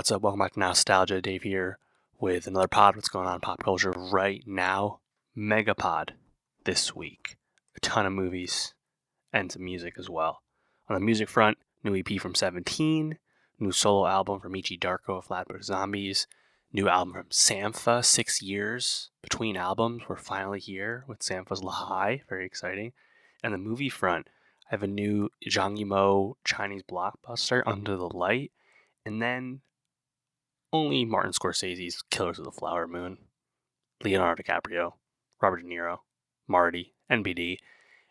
What's up? Welcome back to Nostalgia. Dave here with another pod. What's going on in pop culture right now? Megapod this week. A ton of movies and some music as well. On the music front, new EP from 17, new solo album from Meechy Darko of Flatbush Zombies, new album from Sampha, 6 years between albums. We're finally here with Sampha's Lahai, very exciting. And the movie front, I have a new Zhang Yimou Chinese blockbuster, Under the Light, and then only Martin Scorsese's Killers of the Flower Moon, Leonardo DiCaprio, Robert De Niro, Marty, NBD.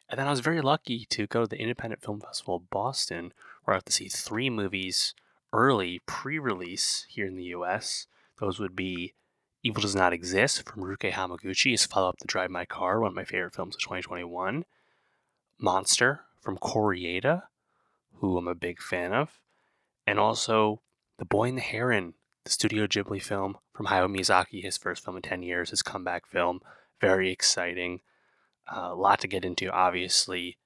And then I was very lucky to go to the Independent Film Festival of Boston, where I got to see 3 movies early, pre-release here in the US. Those would be Evil Does Not Exist from Ryusuke Hamaguchi, his follow-up to Drive My Car, one of my favorite films of 2021. Monster from Kore-eda, who I'm a big fan of. And also The Boy and the Heron, the Studio Ghibli film from Hayao Miyazaki, his first film in 10 years, his comeback film. Very exciting. A lot to get into, obviously,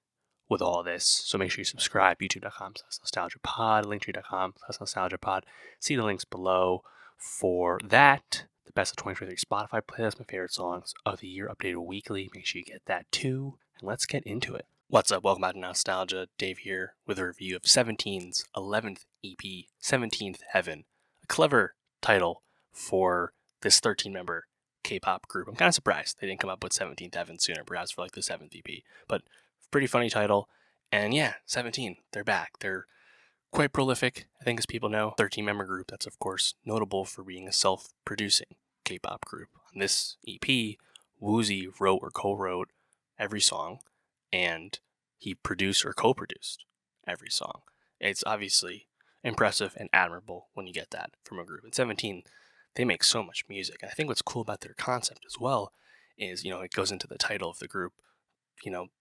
with all this. So make sure you subscribe, youtube.com/nostalgiapod, linktree.com/nostalgiapod. See the links below for that. The best of 2023 Spotify playlist, my favorite songs of the year, updated weekly. Make sure you get that too. And let's get into it. What's up? Welcome back to Nostalgia. Dave here with a review of 17's 11th EP, 17th Heaven. A clever title for this 13-member K-pop group. I'm kind of surprised they didn't come up with 17th Heaven sooner, perhaps for like the 7th EP. But pretty funny title. And yeah, 17, they're back. They're quite prolific, I think, as people know. 13-member group that's, of course, notable for being a self-producing K-pop group. On this EP, Woozi wrote or co-wrote every song, and he produced or co-produced every song. It's obviously impressive and admirable when you get that from a group. In 17, they make so much music. And I think what's cool about their concept as well is, it goes into the title of the group,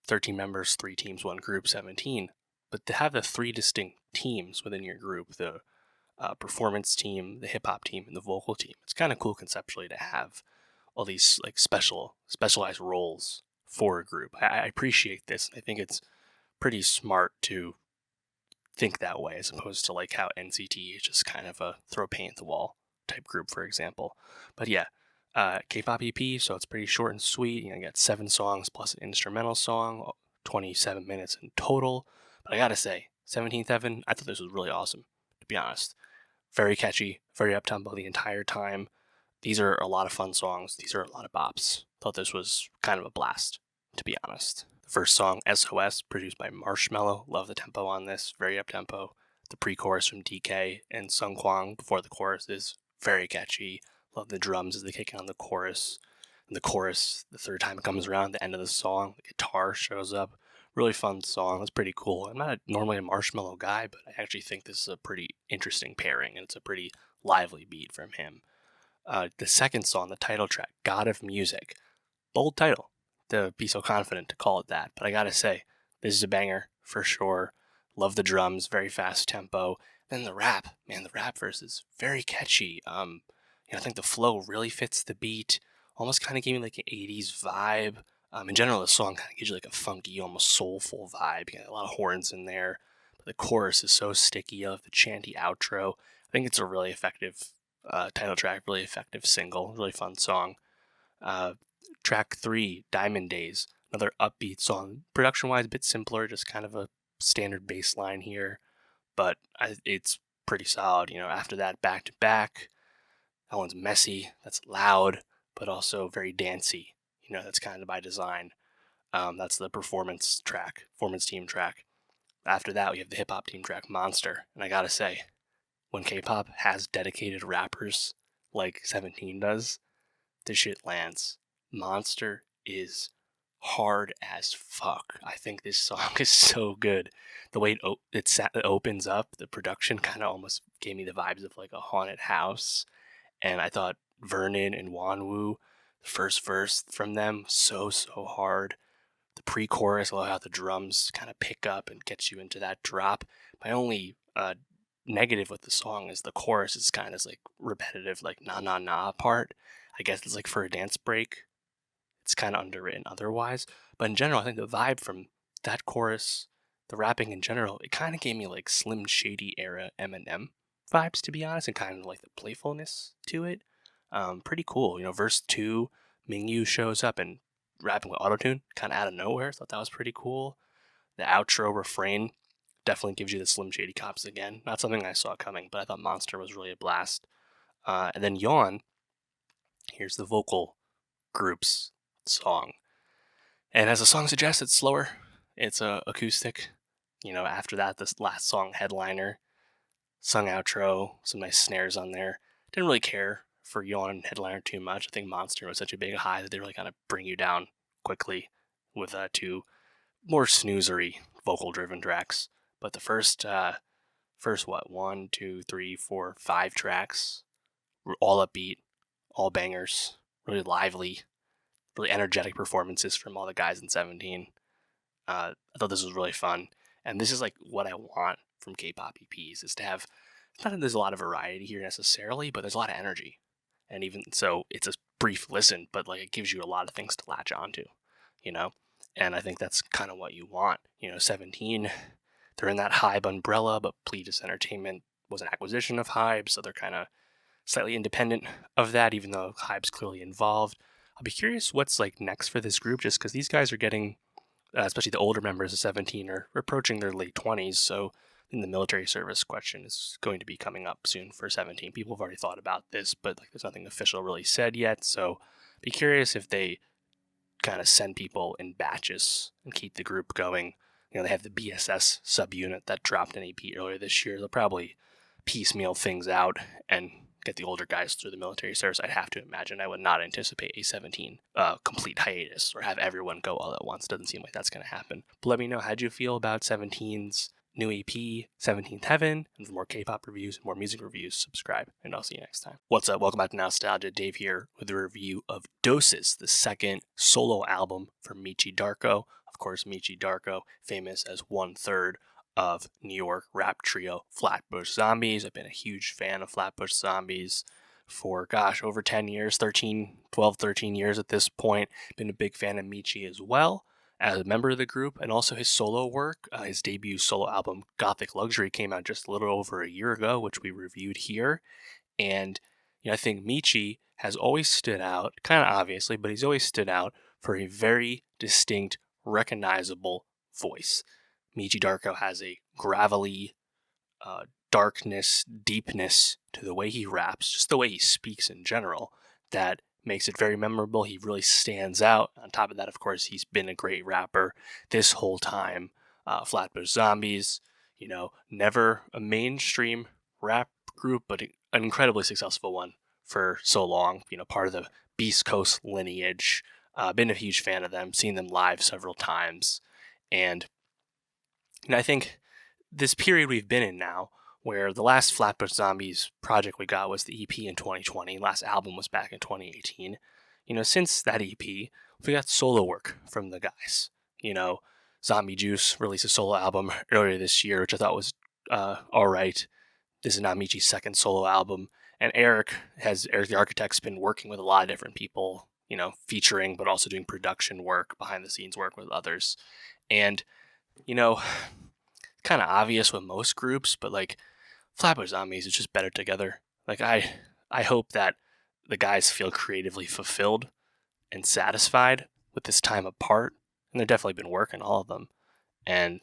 13 members, 3 teams, 1 group, 17. But to have the 3 distinct teams within your group, the performance team, the hip-hop team, and the vocal team, it's kind of cool conceptually to have all these like specialized roles for a group. I appreciate this. I think it's pretty smart to think that way, as opposed to like how NCT is just kind of a throw paint at the wall type group, for example. But yeah, K-pop EP, so it's pretty short and sweet. You got 7 songs plus an instrumental song, 27 minutes in total. But I gotta say, 17th Heaven, I thought this was really awesome, to be honest. Very catchy, very up-tempo the entire time. These are a lot of fun songs. These are a lot of bops. Thought this was kind of a blast, to be honest. The first song, SOS, produced by Marshmello. Love the tempo on this, very up-tempo. The pre-chorus from DK and Sung Kwang before the chorus is very catchy. Love the drums as they kick in on the chorus. And the chorus, the third time it comes around, the end of the song, the guitar shows up. Really fun song. It's pretty cool. I'm not normally a Marshmello guy, but I actually think this is a pretty interesting pairing, and it's a pretty lively beat from him. The second song, the title track, God of Music. Bold title to be so confident to call it that, but I gotta say, this is a banger for sure. Love the drums, very fast tempo. Then the rap, man, the rap verse is very catchy. I think the flow really fits the beat. Almost kind of gave me like an 80s vibe. In general, the song kind of gives you like a funky, almost soulful vibe. You got a lot of horns in there. But the chorus is so sticky. I love the chanty outro. I think it's a really effective title track, really effective single, really fun song. Track 3, Diamond Days, another upbeat song. Production-wise, a bit simpler, just kind of a standard bass line here. But it's pretty solid. After that, Back to Back. That one's messy, that's loud, but also very dancey. That's kind of by design. That's the performance team track. After that, we have the hip-hop team track, Monster. And I gotta say, when K-pop has dedicated rappers like 17 does, this shit lands. Monster is hard as fuck. I think this song is so good. The way it opens up, the production kind of almost gave me the vibes of like a haunted house. And I thought Vernon and Wanwoo, the first verse from them, so hard. The pre-chorus, I love how the drums kind of pick up and get you into that drop. My only negative with the song is the chorus is kind of like repetitive, like na na na part. I guess it's like for a dance break. It's kind of underwritten otherwise. But in general, I think the vibe from that chorus, the rapping in general, it kind of gave me like Slim Shady era Eminem vibes, to be honest, and kind of like the playfulness to it. Pretty cool. Verse 2, Mingyu shows up and rapping with autotune, kind of out of nowhere. Thought that was pretty cool. The outro refrain definitely gives you the Slim Shady Cops again. Not something I saw coming, but I thought Monster was really a blast. And then Yawn, here's the vocal group's song. And as the song suggests, it's slower. It's acoustic. After that, this last song, Headliner, sung outro, some nice snares on there. Didn't really care for Yawn and Headliner too much. I think Monster was such a big high that they really kind of bring you down quickly with two more snoozery vocal-driven tracks. But the first 1, 2, 3, 4, 5 tracks were all upbeat, all bangers, really lively, really energetic performances from all the guys in 17. I thought this was really fun. And this is like what I want from K-pop EPs, is to have, not that there's a lot of variety here necessarily, but there's a lot of energy. And even so, it's a brief listen, but like it gives you a lot of things to latch onto, And I think that's kind of what you want. 17, they're in that Hybe umbrella, but Pledis Entertainment was an acquisition of Hybe, so they're kind of slightly independent of that, even though Hybe's clearly involved. I'll be curious what's like next for this group, just because these guys are getting, especially the older members of 17, are approaching their late 20s, so the military service question is going to be coming up soon for 17. People have already thought about this, but there's nothing official really said yet, so be curious if they kind of send people in batches and keep the group going. They have the BSS subunit that dropped an EP earlier this year. They'll probably piecemeal things out and get the older guys through the military service. I'd have to imagine. I would not anticipate a 17 complete hiatus or have everyone go all at once. Doesn't seem like that's going to happen. But let me know, how'd you feel about 17's new EP, 17th Heaven? And for more K-pop reviews and more music reviews, subscribe, and I'll see you next time. What's up? Welcome back to Nostalgia. Dave here with a review of Doses, the second solo album from Meechy Darko. Of course, Meechy Darko, famous as 1/3 of New York rap trio Flatbush Zombies. I've been a huge fan of Flatbush Zombies for, over 10 years, 12, 13 years at this point. Been a big fan of Meechy as well as a member of the group, and also his solo work. His debut solo album, Gothic Luxury, came out just a little over a year ago, which we reviewed here. And I think Meechy has always stood out, kind of obviously, but he's always stood out for a very distinct, recognizable voice. Meechy Darko has a gravelly darkness, deepness to the way he raps, just the way he speaks in general, that makes it very memorable. He really stands out. On top of that, of course, he's been a great rapper this whole time. Flatbush Zombies, never a mainstream rap group, but an incredibly successful one for so long. Part of the Beast Coast lineage. Been a huge fan of them, seen them live several times. And I think this period we've been in now, where the last Flatbush Zombies project we got was the EP in 2020, last album was back in 2018. Since that EP, we got solo work from the guys. Zombie Juice released a solo album earlier this year, which I thought was alright. This is now Meechy's second solo album. And Eric the Architect's been working with a lot of different people, featuring, but also doing production work, behind the scenes work with others. And kind of obvious with most groups, but Flatbush Zombies is just better together. I hope that the guys feel creatively fulfilled and satisfied with this time apart, and they've definitely been working, all of them. And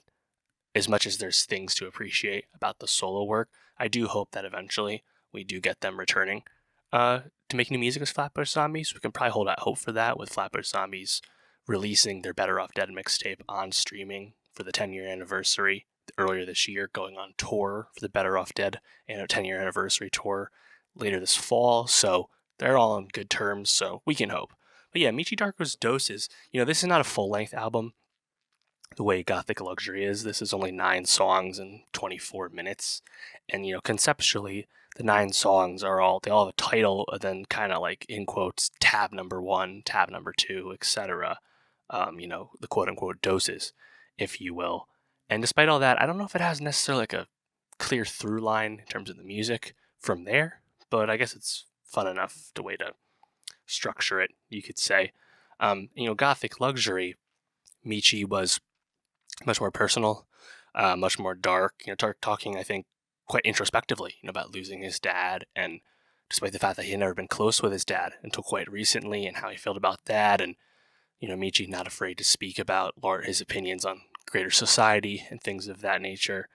as much as there's things to appreciate about the solo work, I do hope that eventually we do get them returning to make new music as Flatbush Zombies. We can probably hold out hope for that with Flatbush Zombies releasing their Better Off Dead mixtape on streaming for the 10-year anniversary earlier this year, going on tour for the Better Off Dead and a 10-year anniversary tour later this fall. So they're all on good terms, so we can hope. But yeah, Meechy Darko's Doses, this is not a full-length album the way Gothic Luxury is. This is only 9 songs and 24 minutes. And, conceptually, the 9 songs they all have a title, and then kind of in quotes, tab number 1, tab number 2, etc. The quote-unquote doses, if you will. And despite all that, I don't know if it has necessarily a clear through line in terms of the music from there, but I guess it's fun enough the way to structure it, you could say. Gothic Luxury, Meechy was much more personal, much more dark, talking, I think, quite introspectively, about losing his dad, and despite the fact that he had never been close with his dad until quite recently, and how he felt about that, and Meechy not afraid to speak about his opinions on greater society and things of that nature.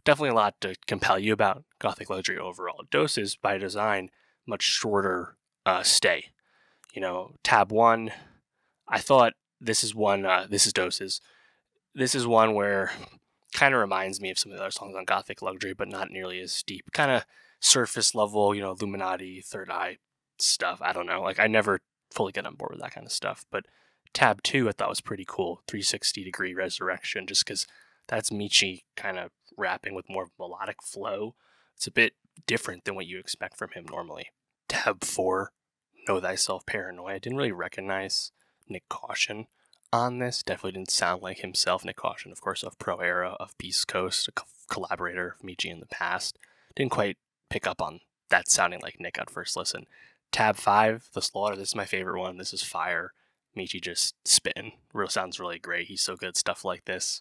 Definitely a lot to compel you about Gothic luxury overall. Doses, by design, much shorter stay. Tab 1, I thought this is one, this is Doses. This is one where kind of reminds me of some of the other songs on Gothic luxury, but not nearly as deep. Kind of surface level, Illuminati, Third Eye stuff. I don't know. I never fully get on board with that kind of stuff, but Tab 2 I thought was pretty cool, 360-degree resurrection, just because that's Meechy kind of rapping with more melodic flow. It's a bit different than what you expect from him normally. Tab 4, Know Thyself Paranoia. I didn't really recognize Nick Caution on this. Definitely didn't sound like himself. Nick Caution, of course, of Pro Era, of Beast Coast, a collaborator of Meechy in the past. Didn't quite pick up on that sounding like Nick at first listen. Tab 5, The Slaughter. This is my favorite one. This is fire. Meechy just spitting. Sounds really great. He's so good at stuff like this.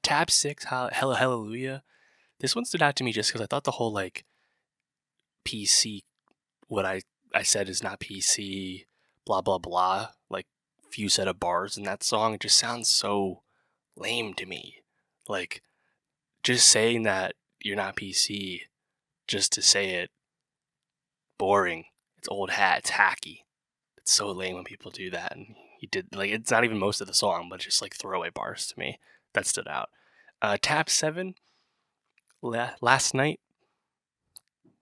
Tab 6, Hallelujah. This one stood out to me just because I thought the whole PC, what I said is not PC, blah blah blah, few set of bars in that song, it just sounds so lame to me. Just saying that you're not PC just to say it, boring. It's old hat, it's hacky. It's so lame when people do that, and he did, it's not even most of the song, but just throwaway bars to me. That stood out. Tab 7, Last Night,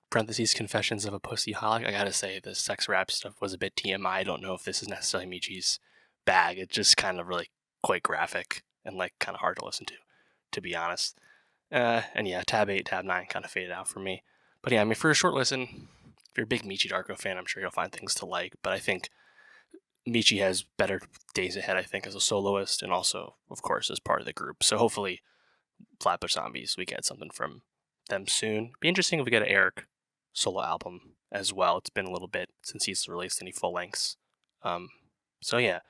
parentheses, Confessions of a Pussy Holic. I gotta say, the sex rap stuff was a bit TMI. I don't know if this is necessarily Meechy's bag. It's just kind of really quite graphic and kind of hard to listen to be honest. And yeah, Tab 8, Tab 9 kind of faded out for me. But yeah, for a short listen, if you're a big Meechy Darko fan, I'm sure you'll find things to like. But I think Meechy has better days ahead, I think, as a soloist and also, of course, as part of the group. So hopefully, Flatbush Zombies, we get something from them soon. Be interesting if we get an Eric solo album as well. It's been a little bit since he's released any full lengths. So yeah,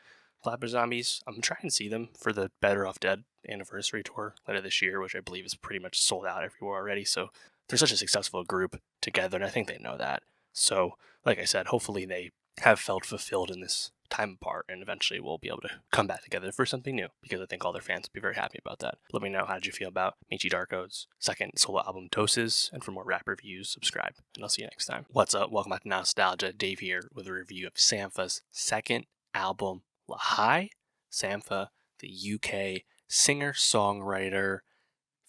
Flatbush Zombies, I'm trying to see them for the Better Off Dead anniversary tour later this year, which I believe is pretty much sold out everywhere already. So they're such a successful group together, and I think they know that. So, like I said, hopefully they have felt fulfilled in this time apart, and eventually we'll be able to come back together for something new, because I think all their fans will be very happy about that. Let me know, how did you feel about Meechy Darko's second solo album, Doses? And for more rap reviews, subscribe, and I'll see you next time. What's up? Welcome back to Nostalgia. Dave here with a review of Sampha's second album, Lahai. Sampha, the UK singer-songwriter,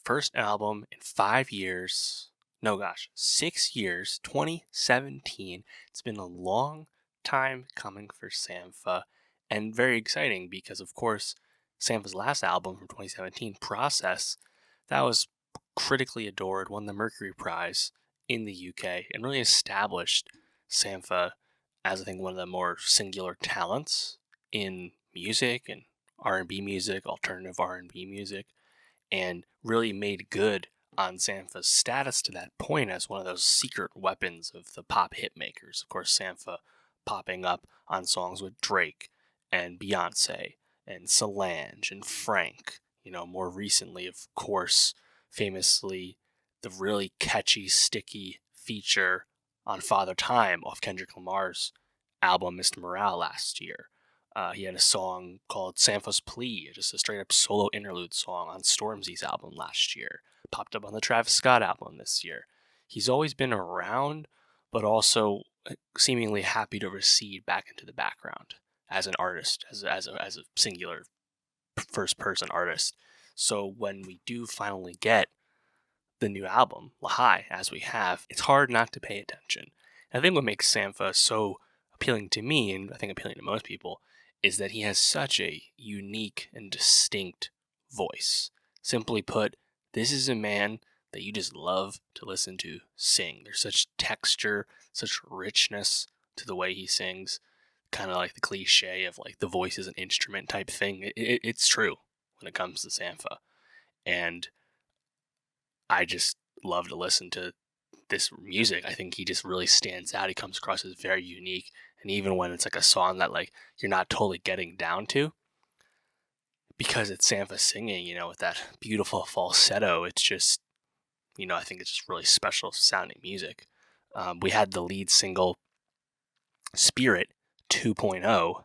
first album in 5 years. No, gosh, 6 years, 2017. It's been a long time coming for Sampha, and very exciting because, of course, Sampha's last album from 2017, Process, that was critically adored, won the Mercury Prize in the UK, and really established Sampha as, I think, one of the more singular talents in music and R&B music, alternative R&B music, and really made good on Sampha's status to that point as one of those secret weapons of the pop hit makers. Of course, Sampha popping up on songs with Drake and Beyonce and Solange and Frank. More recently, of course, famously, the really catchy, sticky feature on Father Time off Kendrick Lamar's album Mr. Morale last year. He had a song called Sampha's Plea, just a straight up solo interlude song on Stormzy's album last year. Popped up on the Travis Scott album this year. He's always been around, but also seemingly happy to recede back into the background as an artist, as a singular first-person artist. So when we do finally get the new album, Lahai, as we have, it's hard not to pay attention. And I think what makes Sampha so appealing to me, and I think appealing to most people, is that he has such a unique and distinct voice. Simply put, this is a man that you just love to listen to sing. There's such texture, such richness to the way he sings. Kind of like the cliche of the voice is an instrument type thing. It's true when it comes to Sampha. And I just love to listen to this music. I think he just really stands out. He comes across as very unique. And even when it's a song that you're not totally getting down to, because it's Sampha singing, with that beautiful falsetto, it's just I think it's just really special sounding music. We had the lead single Spirit 2.0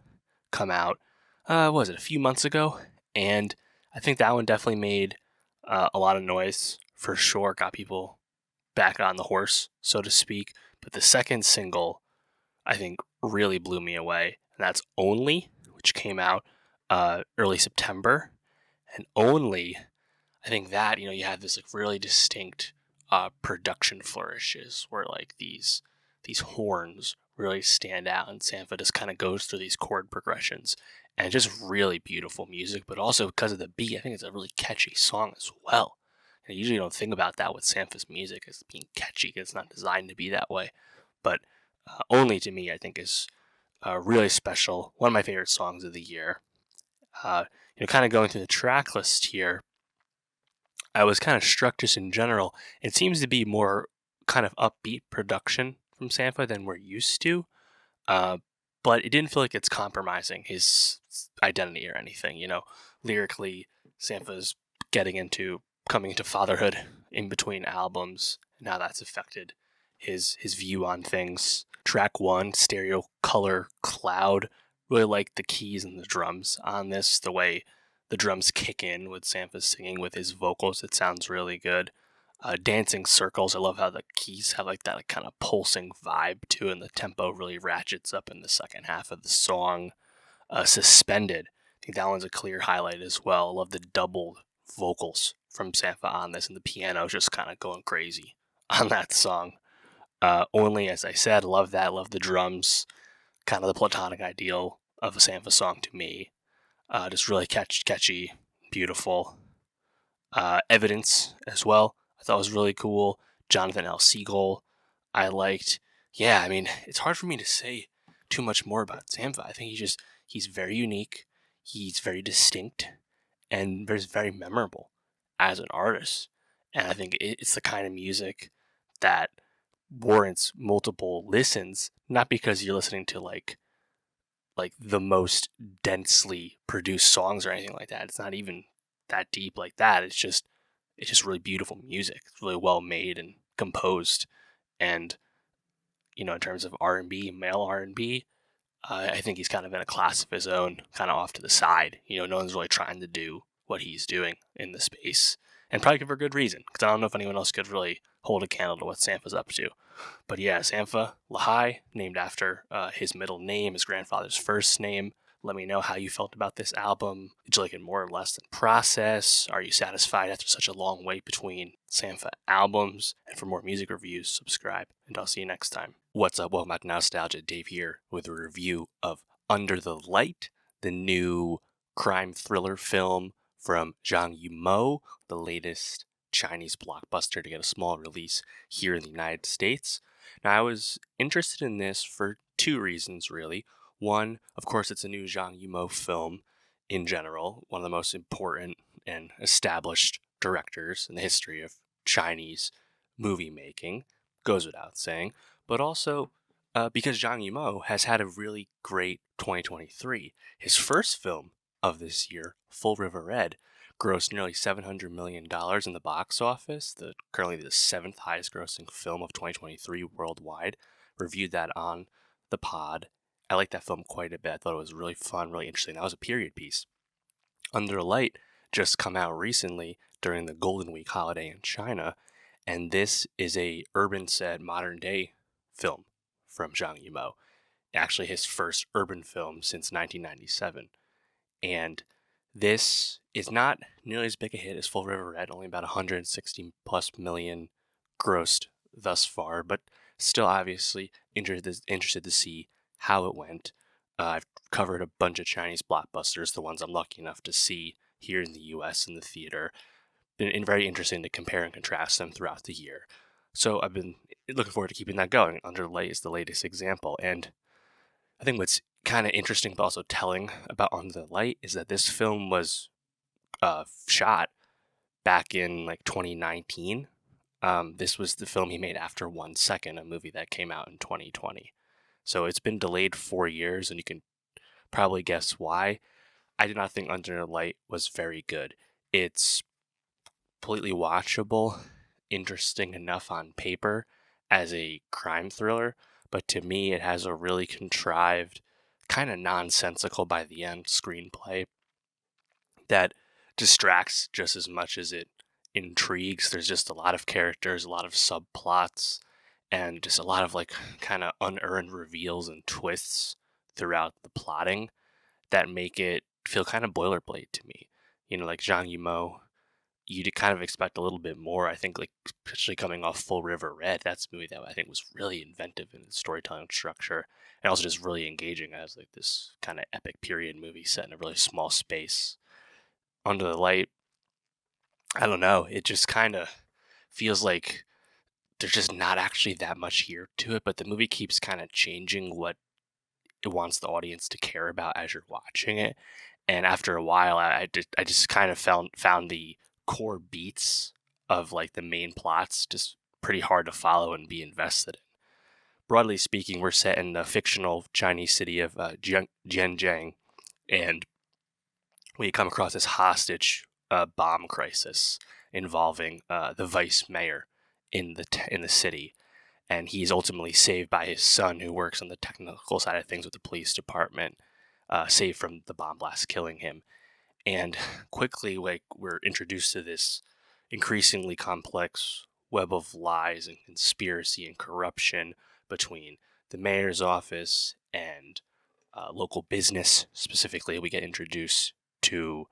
come out, what was it, a few months ago? And I think that one definitely made a lot of noise for sure, got people back on the horse, so to speak. But the second single, I think, really blew me away, and that's Only, which came out early September. And Only, I think that, you have this like really distinct production flourishes where like these horns really stand out, and Sampha just kind of goes through these chord progressions, and just really beautiful music. But also because of the beat, I think it's a really catchy song as well. And I usually don't think about that with Sampha's music as being catchy. It's not designed to be that way. But Only to me, I think, is really special. One of my favorite songs of the year. Kind of going through the track list here, I was kind of struck just in general. It seems to be more kind of upbeat production from Sampha than we're used to. But it didn't feel like it's compromising his identity or anything. Lyrically, Sampha's coming into fatherhood in between albums, and how that's affected his view on things. Track 1, Stereo Color Cloud. Really like the keys and the drums on this, the way the drums kick in with Sampha singing with his vocals. It sounds really good. Dancing Circles, I love how the keys have like that like, kind of pulsing vibe to it, and the tempo really ratchets up in the second half of the song. Suspended, I think that one's a clear highlight as well. I love the doubled vocals from Sampha on this, and the piano is just kind of going crazy on that song. Only, as I said, love that. Love the drums, kind of the platonic ideal of a Sampha song to me. Just really catchy, beautiful. Evidence as well, I thought was really cool. Jonathan L. Siegel, I liked. Yeah, I mean, it's hard for me to say too much more about Sampha. I think he's very unique, he's very distinct, and very memorable as an artist. And I think it's the kind of music that warrants multiple listens, not because you're listening to like the most densely produced songs or anything like that. It's not even that deep like that. It's just really beautiful music. It's really well made and composed. And in terms of R&B, male R&B, I think he's kind of in a class of his own, kind of off to the side. No one's really trying to do what he's doing in the space, and probably for good reason, because I don't know if anyone else could really hold a candle to what Sampha's up to. But yeah, Sampha, Lahai, named after his middle name, his grandfather's first name. Let me know how you felt about this album. Did you like it more or less than Process? Are you satisfied after such a long wait between Sampha albums? And for more music reviews, subscribe, and I'll see you next time. What's up? Welcome back to Nostalgia. Dave here with a review of Under the Light, the new crime thriller film from Zhang Yimou, the latest Chinese blockbuster to get a small release here in the United States. Now, I was interested in this for two reasons, really. One, of course, it's a new Zhang Yimou film in general, one of the most important and established directors in the history of Chinese movie making, goes without saying, but also because Zhang Yimou has had a really great 2023. His first film of this year, Full River Red, grossed nearly $700 million in the box office, currently the seventh highest grossing film of 2023 worldwide. Reviewed that on the pod. I liked that film quite a bit. I thought it was really fun, really interesting. That was a period piece. Under the Light just come out recently during the Golden Week holiday in China, and this is a urban set modern day film from Zhang Yimou. Actually his first urban film since 1997. And this is not nearly as big a hit as Full River Red, only about 160 plus million grossed thus far, but still obviously interested to see how it went. I've covered a bunch of Chinese blockbusters, the ones I'm lucky enough to see here in the US in the theater. Been very interesting to compare and contrast them throughout the year. So I've been looking forward to keeping that going. Under the Light is the latest example. And I think what's kind of interesting but also telling about Under the Light is that this film was shot back in like 2019. This was the film he made after 1 Second, a movie that came out in 2020. So it's been delayed 4 years, and you can probably guess why. I did not think Under the Light was very good. It's completely watchable. interesting enough on paper as a crime thriller, but to me, it has a really contrived, kind of nonsensical by the end screenplay that distracts just as much as it intrigues. There's just a lot of characters, a lot of subplots, and just a lot of like kind of unearned reveals and twists throughout the plotting that make it feel kind of boilerplate to me. Like Zhang Yimou, you'd kind of expect a little bit more. I think, like, especially coming off Full River Red, that's a movie that I think was really inventive in its storytelling structure and also just really engaging as like this kind of epic period movie set in a really small space. Under the Light, I don't know, it just kind of feels like there's just not actually that much here to it, but the movie keeps kind of changing what it wants the audience to care about as you're watching it. And after a while, I just kind of found the core beats of like the main plots just pretty hard to follow and be invested in. Broadly speaking, we're set in the fictional Chinese city of Jianjiang, and we come across this hostage bomb crisis involving the vice mayor in the city, and he's ultimately saved by his son, who works on the technical side of things with the police department, saved from the bomb blast killing him. And quickly, like, we're introduced to this increasingly complex web of lies and conspiracy and corruption between the mayor's office and local business. Specifically, we get introduced to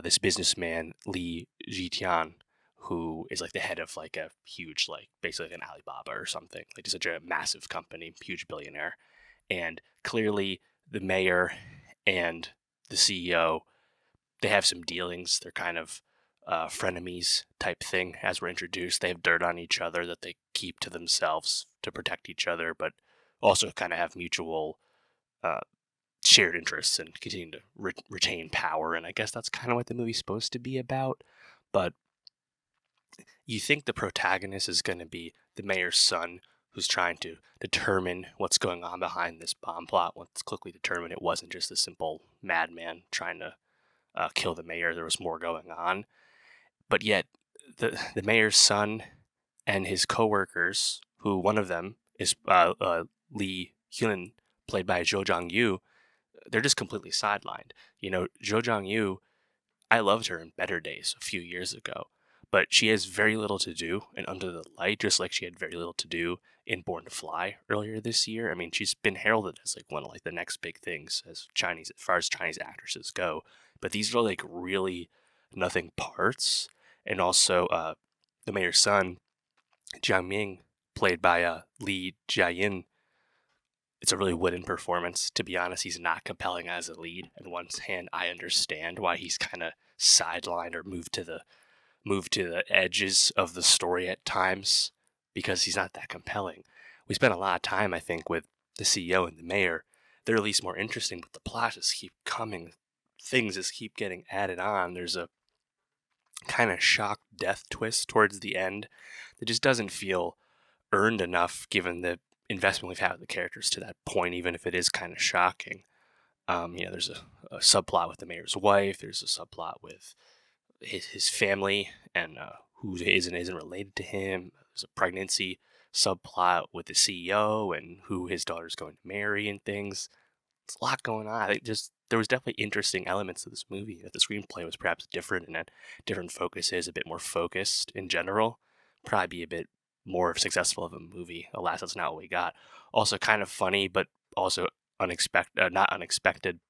this businessman, Li Zhitian, who is like the head of like a huge, like basically like an Alibaba or something, like just such a massive company, huge billionaire. And clearly the mayor and the CEO, they have some dealings. They're kind of frenemies type thing as we're introduced. They have dirt on each other that they keep to themselves to protect each other, but also kind of have mutual uh, shared interests and continue to retain power. And I guess that's kind of what the movie's supposed to be about. But you think the protagonist is going to be the mayor's son, who's trying to determine what's going on behind this bomb plot. Once quickly determined it wasn't just a simple madman trying to kill the mayor. There was more going on. But yet, the mayor's son and his coworkers, who one of them is Lee Hyun, played by Zhou Zhangyu, they're just completely sidelined. Zhou Zhangyu, I loved her in Better Days a few years ago, but she has very little to do in Under the Light, just like she had very little to do in Born to Fly earlier this year. I mean, she's been heralded as like one of like the next big things as far as Chinese actresses go. But these are like really nothing parts. And also, the mayor's son, Jiang Ming, played by Li Jiayin. It's a really wooden performance. To be honest, he's not compelling as a lead. On one hand, I understand why he's kind of sidelined or moved to the edges of the story at times, because he's not that compelling. We spent a lot of time, I think, with the CEO and the mayor. They're at least more interesting, but the plots just keep coming. Things just keep getting added on. There's a kind of shock death twist towards the end that just doesn't feel earned enough given the investment we've had with the characters to that point, even if it is kind of shocking. There's a subplot with the mayor's wife. There's a subplot with his family and who is and isn't related to him. There's a pregnancy subplot with the CEO and who his daughter's going to marry and things. It's a lot going on. There was definitely interesting elements to this movie. That the screenplay was perhaps different and had different focuses, a bit more focused in general. Probably be a bit more successful of a movie. Alas, that's not what we got. Also kind of funny, but also not unexpected.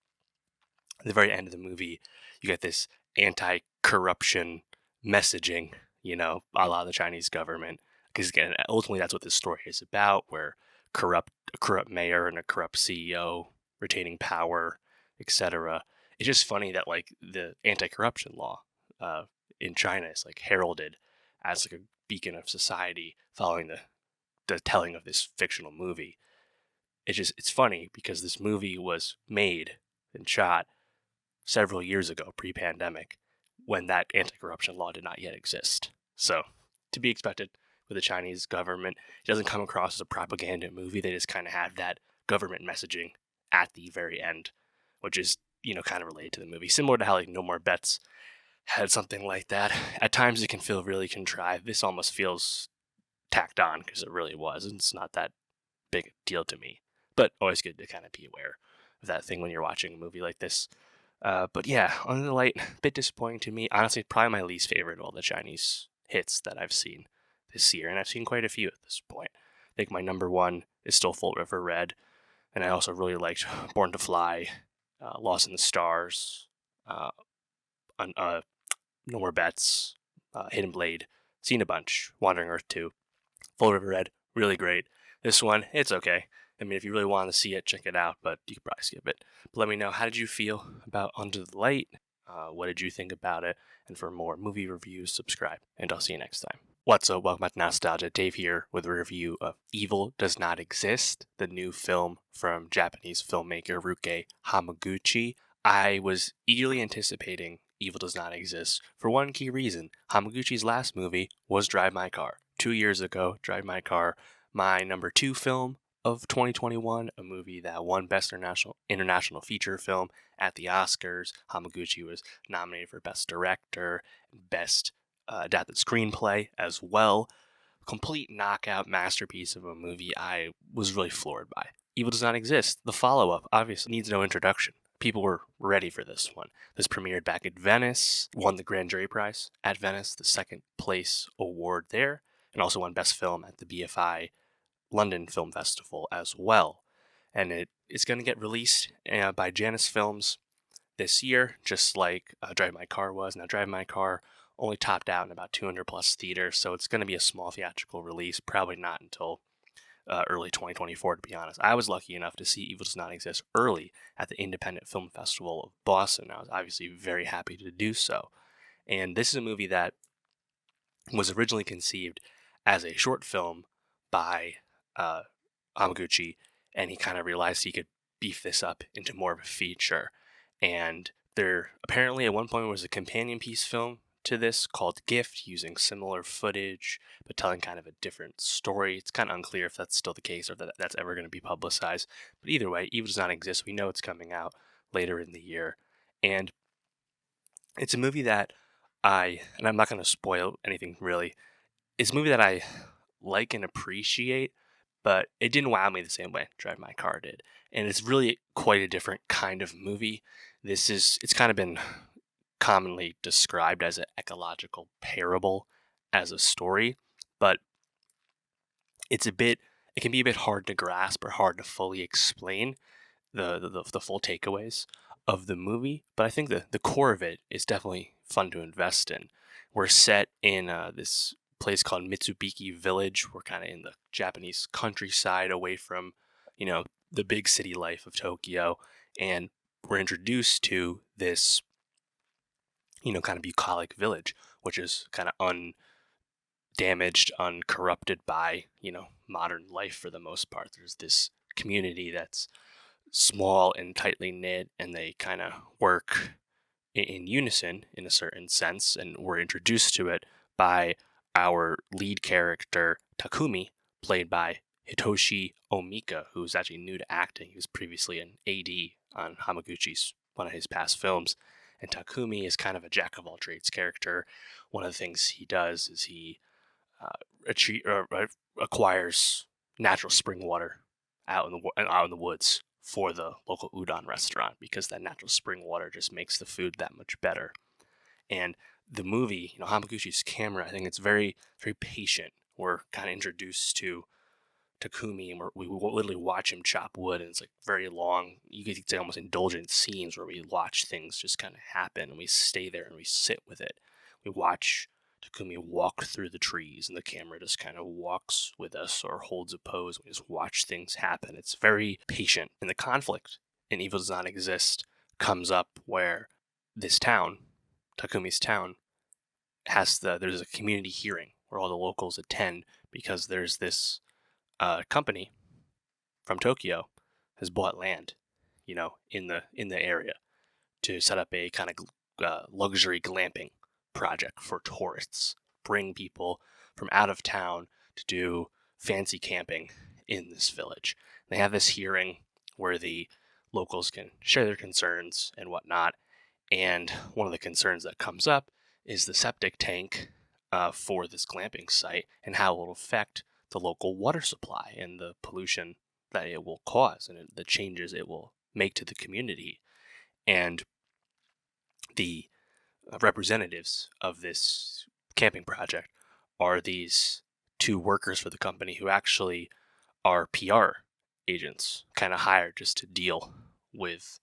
At the very end of the movie, you get this anti-corruption messaging, a la the Chinese government. Because again, ultimately that's what this story is about, where a corrupt mayor and a corrupt CEO retaining power, etc. It's just funny that like the anti-corruption law in China is like heralded as like a beacon of society following the telling of this fictional movie. It's funny because this movie was made and shot several years ago, pre-pandemic, when that anti-corruption law did not yet exist. So, to be expected with the Chinese government. It doesn't come across as a propaganda movie. They just kind of have that government messaging at the very end, which is, kind of related to the movie. Similar to how like No More Bets had something like that. At times it can feel really contrived. This almost feels tacked on because it really was. It's not that big a deal to me, but always good to kind of be aware of that thing when you're watching a movie like this. But yeah, Under the Light, a bit disappointing to me. Honestly, probably my least favorite of all the Chinese hits that I've seen this year, and I've seen quite a few at this point. I think my number one is still Full River Red, and I also really liked Born to Fly, Lost in the Stars, No More Bets, Hidden Blade, seen a bunch, Wandering Earth 2, Full River Red, really great. This one, it's okay. I mean, if you really want to see it, check it out, but you could probably skip it. But let me know, how did you feel about Under the Light? What did you think about it? And for more movie reviews, subscribe, and I'll see you next time. What's up? Welcome back to Nostalgia. Dave here with a review of Evil Does Not Exist, the new film from Japanese filmmaker Ryusuke Hamaguchi. I was eagerly anticipating Evil Does Not Exist for one key reason. Hamaguchi's last movie was Drive My Car. 2 years ago, Drive My Car, my number 2 film of 2021, a movie that won Best International Feature Film at the Oscars. Hamaguchi was nominated for Best Director, Best Adapted Screenplay as well. Complete knockout masterpiece of a movie I was really floored by. Evil Does Not Exist, the follow-up, obviously needs no introduction. People were ready for this one. This premiered back at Venice, won the Grand Jury Prize at Venice, the second place award there, and also won Best Film at the BFI London Film Festival as well. And it's going to get released by Janus Films this year, just like Drive My Car was. Now, Drive My Car only topped out in about 200 plus theaters, so it's going to be a small theatrical release, probably not until early 2024, to be honest. I was lucky enough to see Evil Does Not Exist early at the Independent Film Festival of Boston. I was obviously very happy to do so. And this is a movie that was originally conceived as a short film by Hamaguchi, and he kind of realized he could beef this up into more of a feature. And there apparently at one point was a companion piece film to this called Gift, using similar footage but telling kind of a different story. It's kind of unclear if that's still the case or that that's ever going to be publicized. But either way, Evil Does Not Exist. We know it's coming out later in the year. And it's a movie that and I'm not going to spoil anything really, it's a movie that I like and appreciate, but it didn't wow me the same way Drive My Car did. And it's really quite a different kind of movie. It's kind of been commonly described as an ecological parable as a story, but it can be a bit hard to grasp or hard to fully explain the full takeaways of the movie. But I think the core of it is definitely fun to invest in. We're set in this place called Mitsubiki Village. We're kind of in the Japanese countryside, away from, the big city life of Tokyo, and we're introduced to this, kind of bucolic village, which is kind of undamaged, uncorrupted by, modern life for the most part. There's this community that's small and tightly knit, and they kind of work in unison in a certain sense, and we're introduced to it by our lead character Takumi, played by Hitoshi Omika, who's actually new to acting. He was previously an AD on Hamaguchi's one of his past films, and Takumi is kind of a jack of all trades character. One of the things he does is he acquires natural spring water out in the woods for the local udon restaurant, because that natural spring water just makes the food that much better. And the movie, Hamaguchi's camera, I think it's very, very patient. We're kind of introduced to Takumi, and we literally watch him chop wood, and it's like very long, you could say almost indulgent scenes where we watch things just kind of happen, and we stay there and we sit with it. We watch Takumi walk through the trees, and the camera just kind of walks with us or holds a pose. We just watch things happen. It's very patient. And the conflict in Evil Does Not Exist comes up where this town, Takumi's town, there's a community hearing where all the locals attend, because there's this company from Tokyo has bought land, in the area to set up a kind of luxury glamping project for tourists, bring people from out of town to do fancy camping in this village. They have this hearing where the locals can share their concerns and whatnot, and one of the concerns that comes up is the septic tank for this glamping site, and how it will affect the local water supply and the pollution that it will cause and the changes it will make to the community. And the representatives of this camping project are these two workers for the company who actually are PR agents, kind of hired just to deal with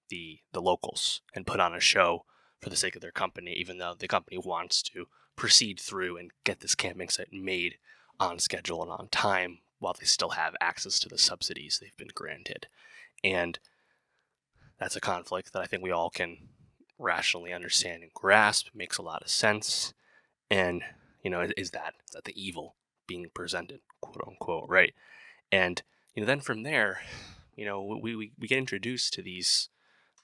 the locals and put on a show for the sake of their company, even though the company wants to proceed through and get this camping site made on schedule and on time while they still have access to the subsidies they've been granted. And that's a conflict that I think we all can rationally understand and grasp. It makes a lot of sense. And, is that the evil being presented, quote unquote, right? And, then from there, we get introduced to these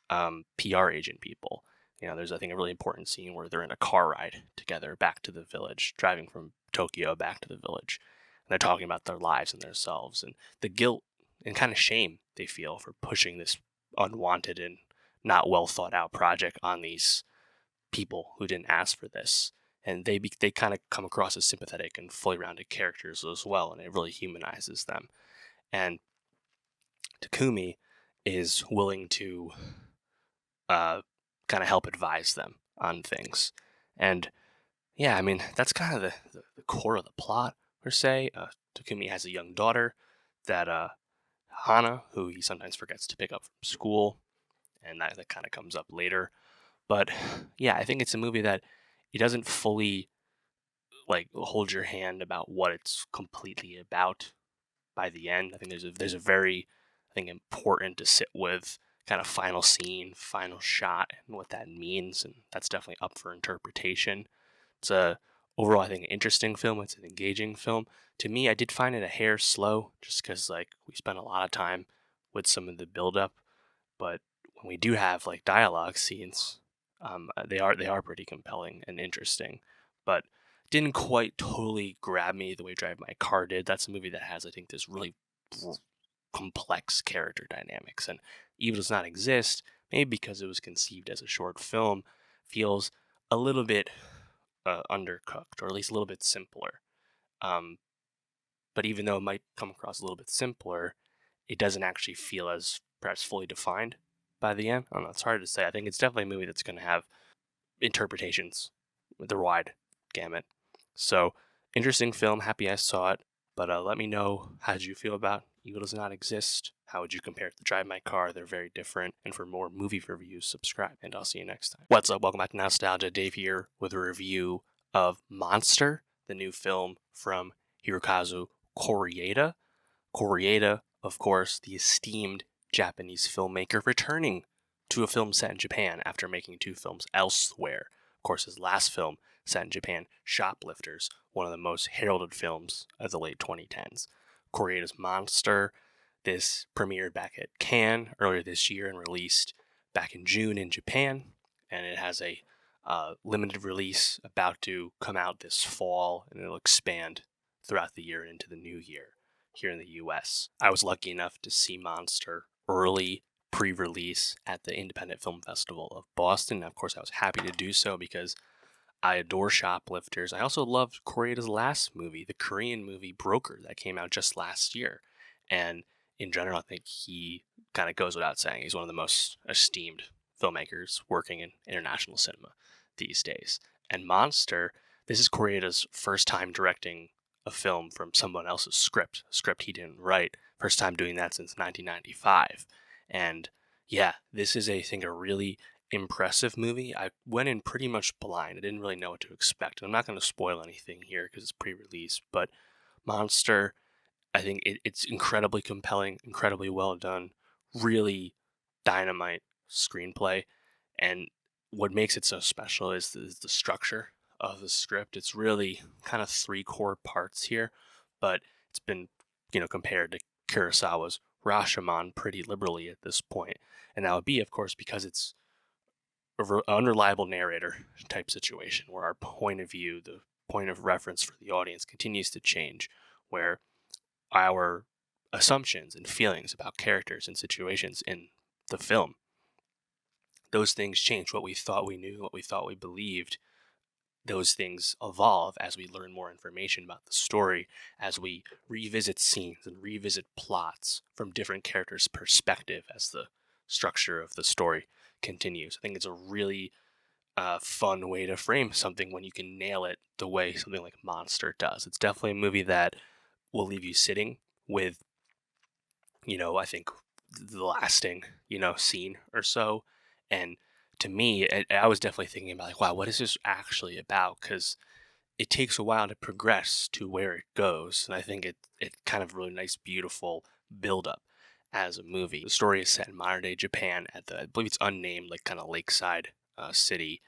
PR agent people. There's, I think, a really important scene where they're in a car ride together back to the village, driving from Tokyo back to the village. And they're talking about their lives and themselves and the guilt and kind of shame they feel for pushing this unwanted and not well thought out project on these people who didn't ask for this. And they kind of come across as sympathetic and fully rounded characters as well, and it really humanizes them. And Takumi is willing to kind of help advise them on things. And yeah, I mean, that's kind of the core of the plot, per se. Takumi has a young daughter that Hana, who he sometimes forgets to pick up from school, and that kind of comes up later. But yeah, I think it's a movie that it doesn't fully hold your hand about what it's completely about by the end. I think there's a very, I think, important to sit with kind of final scene, final shot, and what that means, and that's definitely up for interpretation. It's a overall, I think, an interesting film. It's an engaging film. To me, I did find it a hair slow, just because we spent a lot of time with some of the build-up, but when we do have dialogue scenes, they are pretty compelling and interesting, but didn't quite totally grab me the way Drive My Car did. That's a movie that has, I think, this really complex character dynamics, and Evil Does Not Exist, maybe because it was conceived as a short film, feels a little bit undercooked, or at least a little bit simpler. But even though it might come across a little bit simpler, it doesn't actually feel as perhaps fully defined by the end. I don't know, it's hard to say. I think it's definitely a movie that's going to have interpretations with the wide gamut. So, interesting film. Happy I saw it. But let me know, how did you feel about Evil Does Not Exist? How would you compare it to Drive My Car? They're very different. And for more movie reviews, subscribe. And I'll see you next time. What's up? Welcome back to Nostalgia. Dave here with a review of Monster, the new film from Hirokazu Kore-eda. Kore-eda, of course, the esteemed Japanese filmmaker, returning to a film set in Japan after making two films elsewhere. Of course, his last film set in Japan, Shoplifters, one of the most heralded films of the late 2010s. Kore-eda's Monster, this premiered back at Cannes earlier this year and released back in June in Japan, and it has a limited release about to come out this fall, and it'll expand throughout the year into the new year here in the US. I was lucky enough to see Monster early pre-release at the Independent Film Festival of Boston. And of course, I was happy to do so because I adore Shoplifters. I also loved Kore-eda's last movie, the Korean movie Broker, that came out just last year. And in general, I think he kind of goes without saying, he's one of the most esteemed filmmakers working in international cinema these days. And Monster, this is Kore-eda's first time directing a film from someone else's script, a script he didn't write. First time doing that since 1995. And yeah, this is, I think, a really impressive movie. I went in pretty much blind. I didn't really know what to expect. I'm not going to spoil anything here because it's pre-release, but Monster, I think it's incredibly compelling, incredibly well done, really dynamite screenplay. And what makes it so special is the structure of the script. It's really kind of three core parts here, but it's been, compared to Kurosawa's Rashomon pretty liberally at this point. And that would be, of course, because it's an unreliable narrator type situation where our point of view, the point of reference for the audience, continues to change, where our assumptions and feelings about characters and situations in the film, those things change. What we thought we knew, what we thought we believed, those things evolve as we learn more information about the story, as we revisit scenes and revisit plots from different characters' perspective as the structure of the story continues. I think it's a really fun way to frame something when you can nail it the way something like Monster does. It's definitely a movie that will leave you sitting with, I think the lasting, scene or so. And to me, I was definitely thinking about like, wow, what is this actually about? Because it takes a while to progress to where it goes, and I think it kind of really nice, beautiful build up as a movie. The story is set in modern day Japan at I believe it's unnamed, like kind of lakeside city,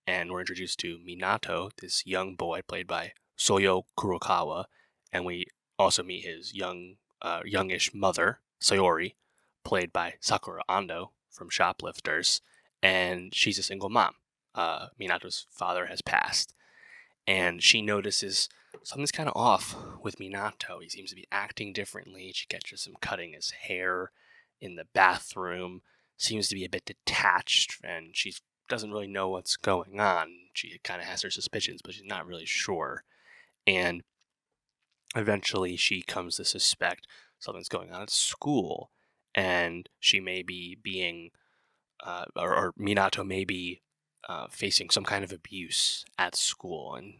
and we're introduced to Minato, this young boy played by Soyo Kurokawa, and we also meet his youngish mother, Sayori, played by Sakura Ando from Shoplifters, and she's a single mom. Minato's father has passed, and she notices something's kind of off with Minato. He seems to be acting differently. She catches him cutting his hair in the bathroom, seems to be a bit detached, and she doesn't really know what's going on. She kind of has her suspicions, but she's not really sure. And eventually she comes to suspect something's going on at school, and she may be being, or Minato may be facing some kind of abuse at school, and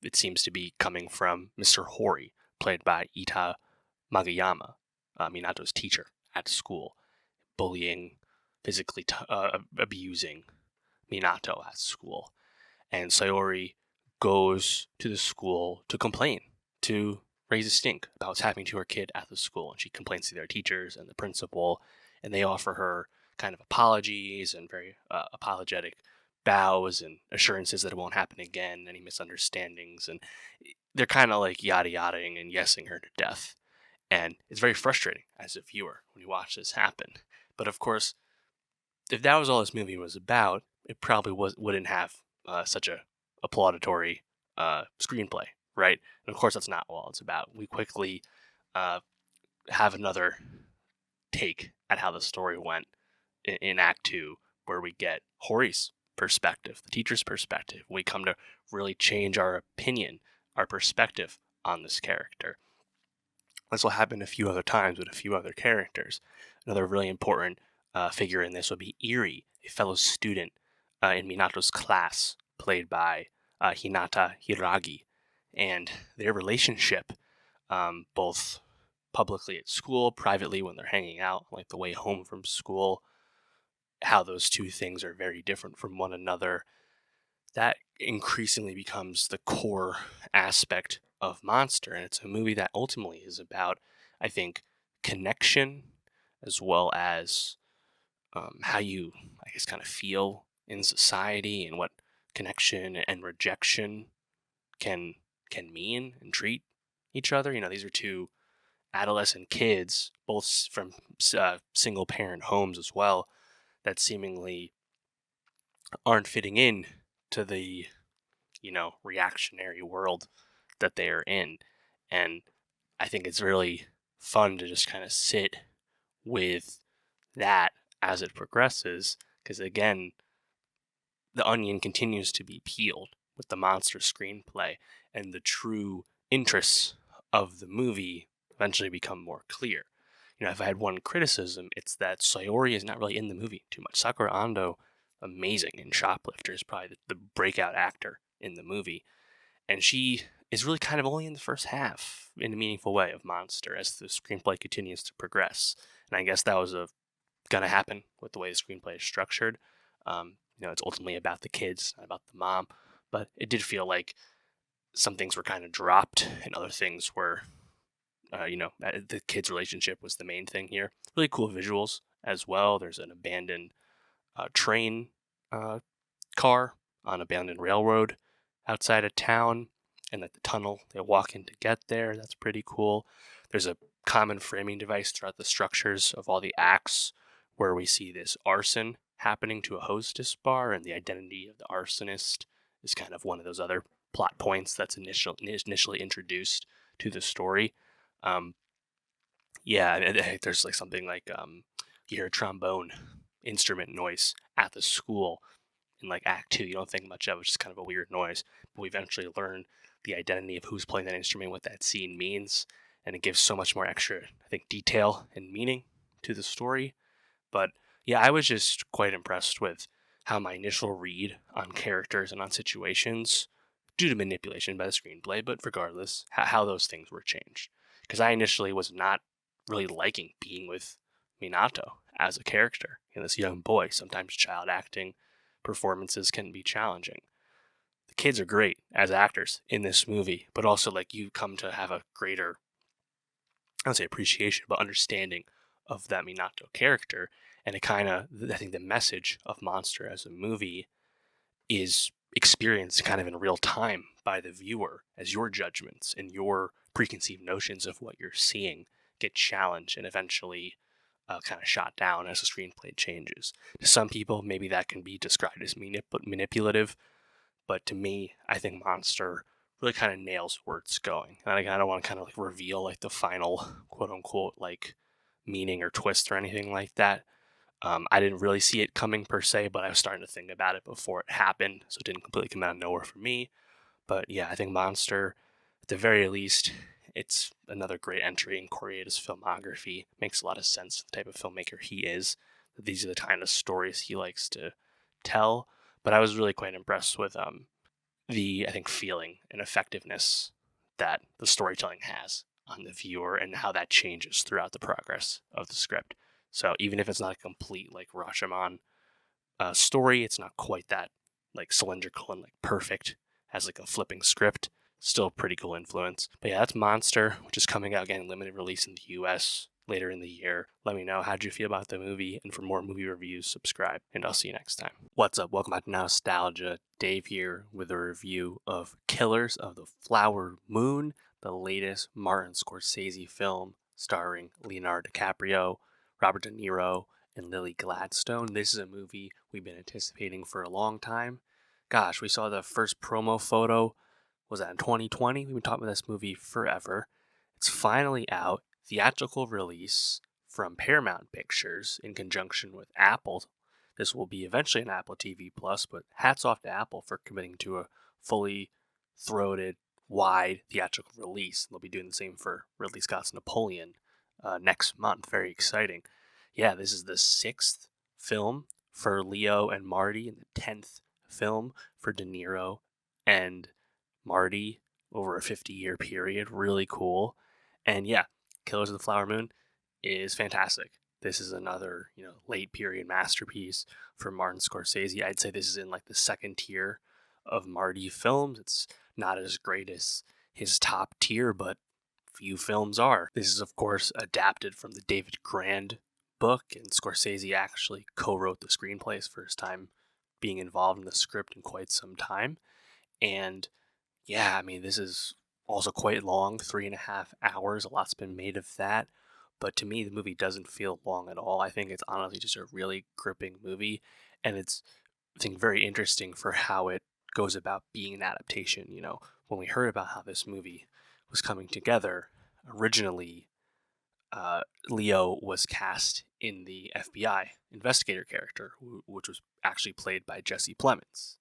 it seems to be coming from Mr. Hori, played by Ita Magayama, Minato's teacher at school, bullying, physically abusing Minato at school. And Sayori goes to the school to complain, to raise a stink about what's happening to her kid at the school. And she complains to their teachers and the principal, and they offer her kind of apologies and very apologetic bows and assurances that it won't happen again, any misunderstandings. And they're kind of like yada yadaing and yesing her to death. And it's very frustrating as a viewer when you watch this happen. But of course, if that was all this movie was about, it probably wouldn't have such a applauditory screenplay, right? And of course, that's not all it's about. We quickly have another take at how the story went in Act 2, where we get Hori's perspective, the teacher's perspective. We come to really change our opinion, our perspective on this character. This will happen a few other times with a few other characters. Another really important figure in this would be Iri, a fellow student in Minato's class, played by Hinata Hiragi. And their relationship, both publicly at school, privately when they're hanging out, like the way home from school, how those two things are very different from one another, that increasingly becomes the core aspect of Monster. And it's a movie that ultimately is about, I think, connection as well as how you, I guess, kind of feel in society and what connection and rejection can mean and treat each other. These are two adolescent kids, both from single parent homes as well, that seemingly aren't fitting in to the reactionary world that they are in. And I think it's really fun to just kind of sit with that as it progresses, because again, the onion continues to be peeled with the Monster screenplay, and the true interests of the movie eventually become more clear. If I had one criticism, it's that Sayori is not really in the movie too much. Sakura Ando, amazing in Shoplifters, probably the breakout actor in the movie, and she is really kind of only in the first half in a meaningful way of Monster as the screenplay continues to progress. And I guess that was going to happen with the way the screenplay is structured. It's ultimately about the kids, not about the mom, but it did feel like some things were kind of dropped and other things were, the kids' relationship was the main thing here. Really cool visuals as well. There's an abandoned train car on abandoned railroad outside of town, and like the tunnel they walk in to get there. That's pretty cool. There's a common framing device throughout the structures of all the acts where we see this arson happening to a hostess bar, and the identity of the arsonist is kind of one of those other plot points that's initially introduced to the story. There's like something like you hear a trombone instrument noise at the school, in like Act 2. You don't think much of it, just kind of a weird noise. But we eventually learn the identity of who's playing that instrument, what that scene means, and it gives so much more extra, I think, detail and meaning to the story. But yeah, I was just quite impressed with how my initial read on characters and on situations, due to manipulation by the screenplay, but regardless, how those things were changed. Because I initially was not really liking being with Minato as a character, this young boy. Sometimes child acting performances can be challenging. The kids are great as actors in this movie, but also like you come to have a greater, I don't say appreciation, but understanding of that Minato character. And it kind of, I think the message of Monster as a movie is experienced kind of in real time by the viewer as your judgments and your preconceived notions of what you're seeing get challenged and eventually kind of shot down as the screenplay changes. To some people, maybe that can be described as manipulative, but to me, I think Monster really kind of nails where it's going. And I don't want to kind of like reveal like the final quote unquote like meaning or twist or anything like that. I didn't really see it coming per se, but I was starting to think about it before it happened, so it didn't completely come out of nowhere for me. But yeah, I think Monster, at the very least, it's another great entry in Kore-eda's filmography. Makes a lot of sense for the type of filmmaker he is. These are the kind of stories he likes to tell. But I was really quite impressed with the, I think, feeling and effectiveness that the storytelling has on the viewer and how that changes throughout the progress of the script. So even if it's not a complete like Rashomon story, it's not quite that like cylindrical and like perfect as like a flipping script. Still pretty cool influence. But yeah, that's Monster, which is coming out again, limited release in the US later in the year. Let me know how'd you feel about the movie, and for more movie reviews, subscribe, and I'll see you next time. What's up? Welcome back to Nostalgia. Dave here with a review of Killers of the Flower Moon, the latest Martin Scorsese film starring Leonardo DiCaprio, Robert De Niro, and Lily Gladstone. This is a movie we've been anticipating for a long time. Gosh, we saw the first promo photo, was that in 2020? We've been talking about this movie forever. It's finally out, theatrical release from Paramount Pictures in conjunction with Apple. This will be eventually an Apple TV Plus, but hats off to Apple for committing to a fully throated, wide theatrical release. They'll be doing the same for Ridley Scott's Napoleon next month. Very exciting. Yeah, this is the 6th film for Leo and Marty and the 10th film for De Niro and Marty over a 50-year period. Really cool. And yeah, Killers of the Flower Moon is fantastic. This is another, late period masterpiece for Martin Scorsese. I'd say this is in like the second tier of Marty films. It's not as great as his top tier, but few films are. This is, of course, adapted from the David Grand book, and Scorsese actually co-wrote the screenplay, his first time being involved in the script in quite some time. And yeah, I mean, this is also quite long, 3.5 hours. A lot's been made of that. But to me, the movie doesn't feel long at all. I think it's honestly just a really gripping movie. And it's, I think, very interesting for how it goes about being an adaptation. When we heard about how this movie was coming together, originally, Leo was cast in the FBI investigator character, which was actually played by Jesse Plemons.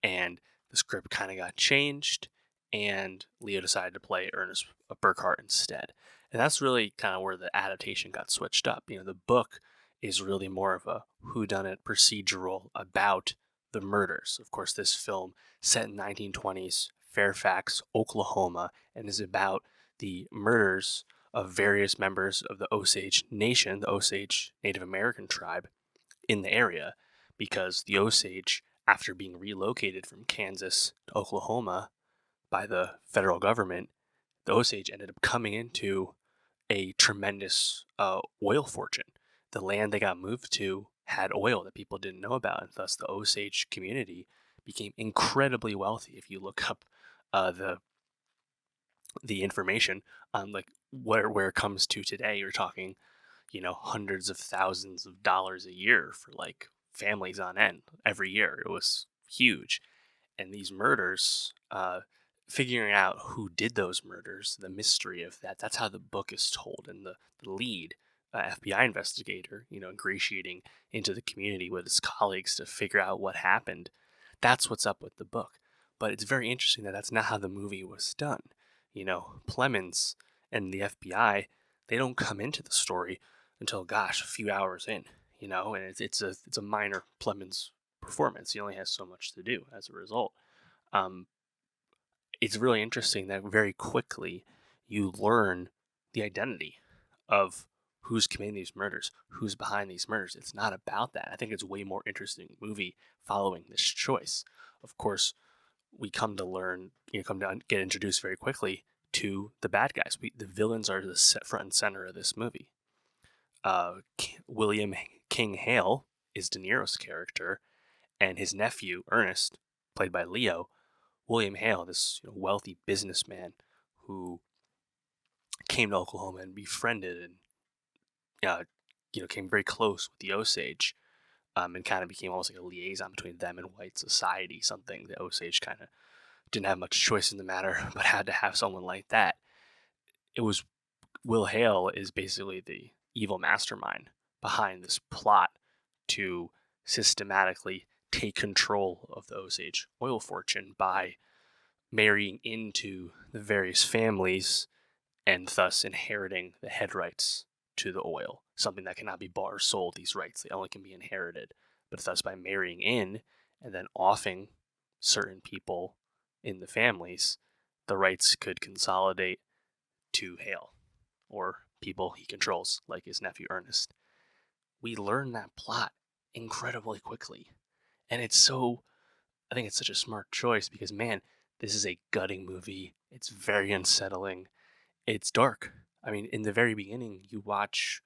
And the script kind of got changed, and Leo decided to play Ernest Burkhart instead. And that's really kind of where the adaptation got switched up. The book is really more of a whodunit procedural about the murders. Of course, this film set in 1920s Fairfax, Oklahoma, and is about the murders of various members of the Osage Nation, the Osage Native American tribe in the area, because the Osage, after being relocated from Kansas to Oklahoma by the federal government, the Osage ended up coming into a tremendous oil fortune. The land they got moved to had oil that people didn't know about, and thus the Osage community became incredibly wealthy. If you look up the information on like where it comes to today, you're talking, hundreds of thousands of dollars a year for like families on end every year. It was huge. And these murders, figuring out who did those murders, the mystery of that's how the book is told. And the lead, FBI investigator, ingratiating into the community with his colleagues to figure out what happened. That's what's up with the book. But it's very interesting that that's not how the movie was done. Plemons and the FBI, they don't come into the story until, gosh, a few hours in, and it's a minor Plemons performance. He only has so much to do as a result. It's really interesting that very quickly you learn the identity of who's committing these murders, who's behind these murders. It's not about that. I think it's a way more interesting movie following this choice. Of course, we come to learn, come to get introduced very quickly to the bad guys. The villains are the front and center of this movie. William King Hale is De Niro's character, and his nephew, Ernest, played by Leo. William Hale, this wealthy businessman who came to Oklahoma and befriended and came very close with the Osage, and kind of became almost like a liaison between them and white society, something the Osage kind of didn't have much choice in the matter, but had to have someone like that. It was Will Hale is basically the evil mastermind behind this plot to systematically take control of the Osage oil fortune by marrying into the various families and thus inheriting the head rights to the oil, something that cannot be bought or sold. These rights, they only can be inherited. But thus by marrying in and then offing certain people in the families, the rights could consolidate to Hale or people he controls, like his nephew Ernest. We learn that plot incredibly quickly. And I think it's such a smart choice because, man, this is a gutting movie. It's very unsettling. It's dark. I mean, in the very beginning, you watch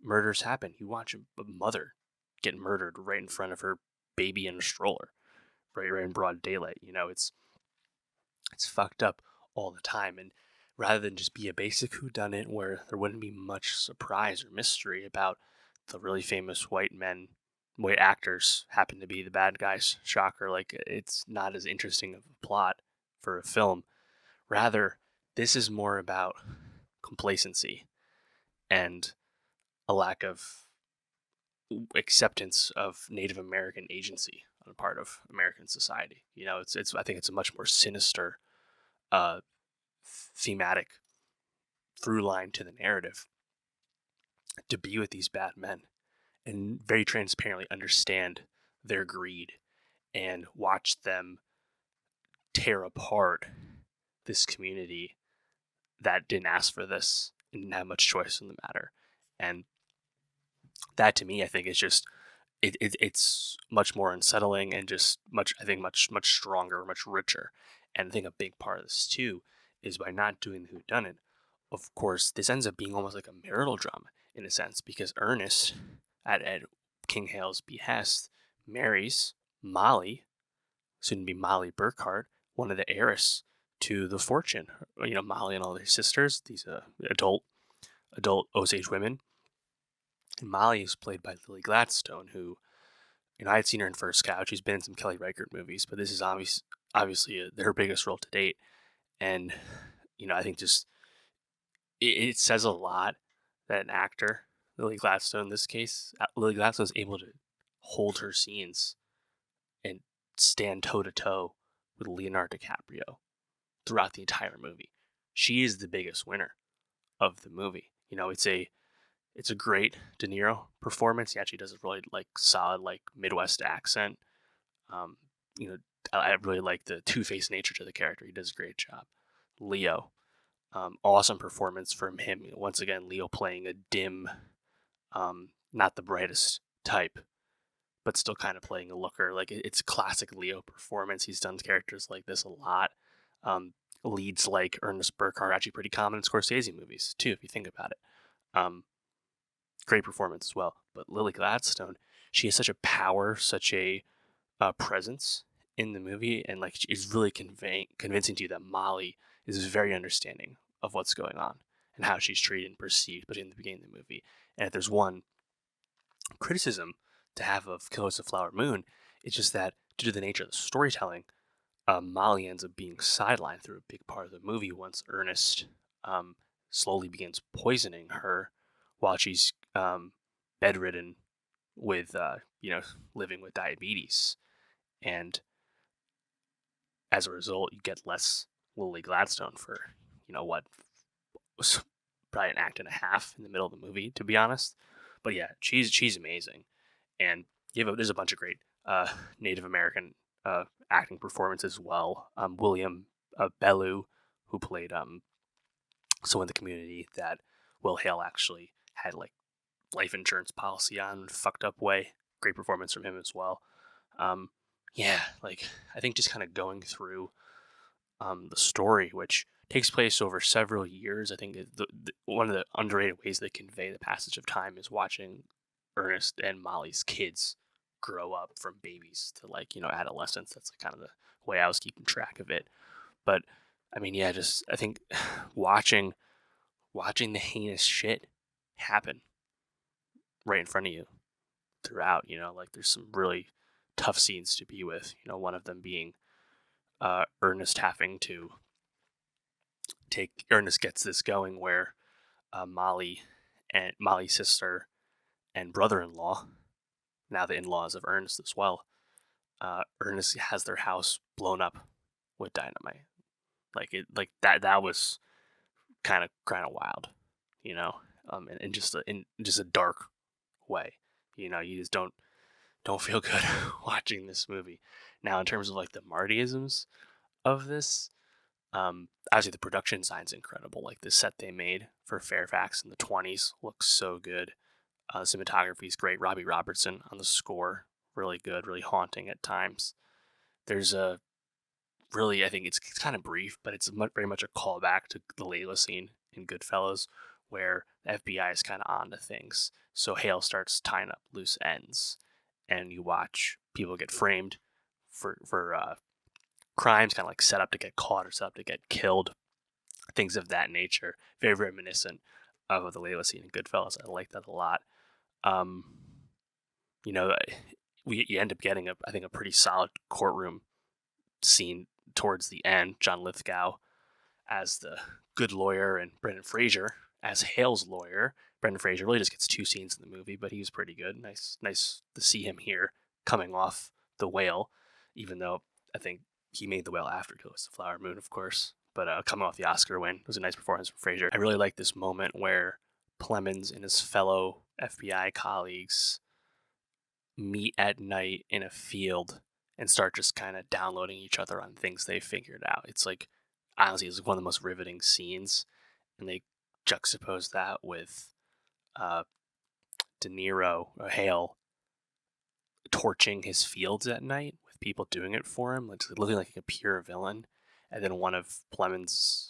murders happen. You watch a mother get murdered right in front of her baby in a stroller, right in broad daylight. It's fucked up all the time. And rather than just be a basic whodunit where there wouldn't be much surprise or mystery about the really famous white actors happen to be the bad guys, shocker, like it's not as interesting of a plot for a film. Rather, this is more about complacency and a lack of acceptance of Native American agency on the part of American society. I think it's a much more sinister thematic through line to the narrative to be with these bad men and very transparently understand their greed and watch them tear apart this community that didn't ask for this and didn't have much choice in the matter. And that to me, I think is just it's much more unsettling and just much stronger, much richer. And I think a big part of this too is by not doing the whodunit. Of course, this ends up being almost like a marital drama in a sense because Ernest, at King Hale's behest, marries Molly, soon to be Molly Burkhart, one of the heiress to the fortune. Molly and all their sisters, these adult Osage women. And Molly is played by Lily Gladstone, who, I had seen her in First Cow. She's been in some Kelly Reichardt movies, but this is obviously her biggest role to date. And, I think just it says a lot that an actor, Lily Gladstone in this case, Lily Gladstone is able to hold her scenes and stand toe-to-toe with Leonardo DiCaprio throughout the entire movie. She is the biggest winner of the movie. It's a great De Niro performance. He actually does a really solid Midwest accent. I really like the two-faced nature to the character. He does a great job. Leo, awesome performance from him. Once again, Leo playing a dim, not the brightest type, but still kind of playing a looker. It's a classic Leo performance. He's done characters like this a lot. Leads like Ernest Burkhart are actually pretty common in Scorsese movies too, if you think about it. Great performance as well. But Lily Gladstone, she has such a power, such a presence in the movie, and is really convincing to you that Molly is very understanding of what's going on and how she's treated and perceived, but in the beginning of the movie. And if there's one criticism to have of Killers of the Flower Moon, it's just that due to the nature of the storytelling, Molly ends up being sidelined through a big part of the movie once Ernest slowly begins poisoning her while she's bedridden with, living with diabetes. And as a result, you get less Lily Gladstone for, what was probably an act and a half in the middle of the movie, to be honest. But yeah, she's amazing. And there's a bunch of great Native American acting performances as well. William Bellew, who played someone in the community that Will Hale actually had like life insurance policy on in a fucked up way. Great performance from him as well. I think just kind of going through the story, which takes place over several years. I think one of the underrated ways they convey the passage of time is watching Ernest and Molly's kids grow up from babies to adolescence. That's kind of the way I was keeping track of it. But I mean, yeah, just I think watching the heinous shit happen right in front of you throughout, there's some really tough scenes to be with, one of them being Ernest having to Ernest gets this going where Molly's sister and brother-in-law, now the in-laws of Ernest as well, Ernest has their house blown up with dynamite. That was kind of wild, in just a dark way. You just don't feel good watching this movie. Now, in terms of the Martyisms of this, obviously the production design's incredible. The set they made for Fairfax in the 20s looks so good. The cinematography is great. Robbie Robertson on the score, really good, really haunting at times. There's I think it's kind of brief, but it's very much a callback to the Layla scene in Goodfellas, where the FBI is kind of onto things. So Hale starts tying up loose ends, and you watch people get framed for crimes, kind of set up to get caught or set up to get killed, things of that nature. Very reminiscent of the Layla scene in Goodfellas. I like that a lot. You end up getting I think a pretty solid courtroom scene towards the end. John Lithgow as the good lawyer and Brendan Fraser as Hale's lawyer. Brendan Fraser really just gets 2 scenes in the movie, but he was pretty good. Nice to see him here coming off The Whale, even though I think he made The Whale after Killers of the Flower Moon, of course. But coming off the Oscar win, it was a nice performance from Fraser. I really like this moment where Plemons and his fellow FBI colleagues meet at night in a field and start just kind of downloading each other on things they figured out. It's honestly, it's one of the most riveting scenes, and they juxtapose that with De Niro or Hale torching his fields at night with people doing it for him, looking like a pure villain. And then one of Plemons'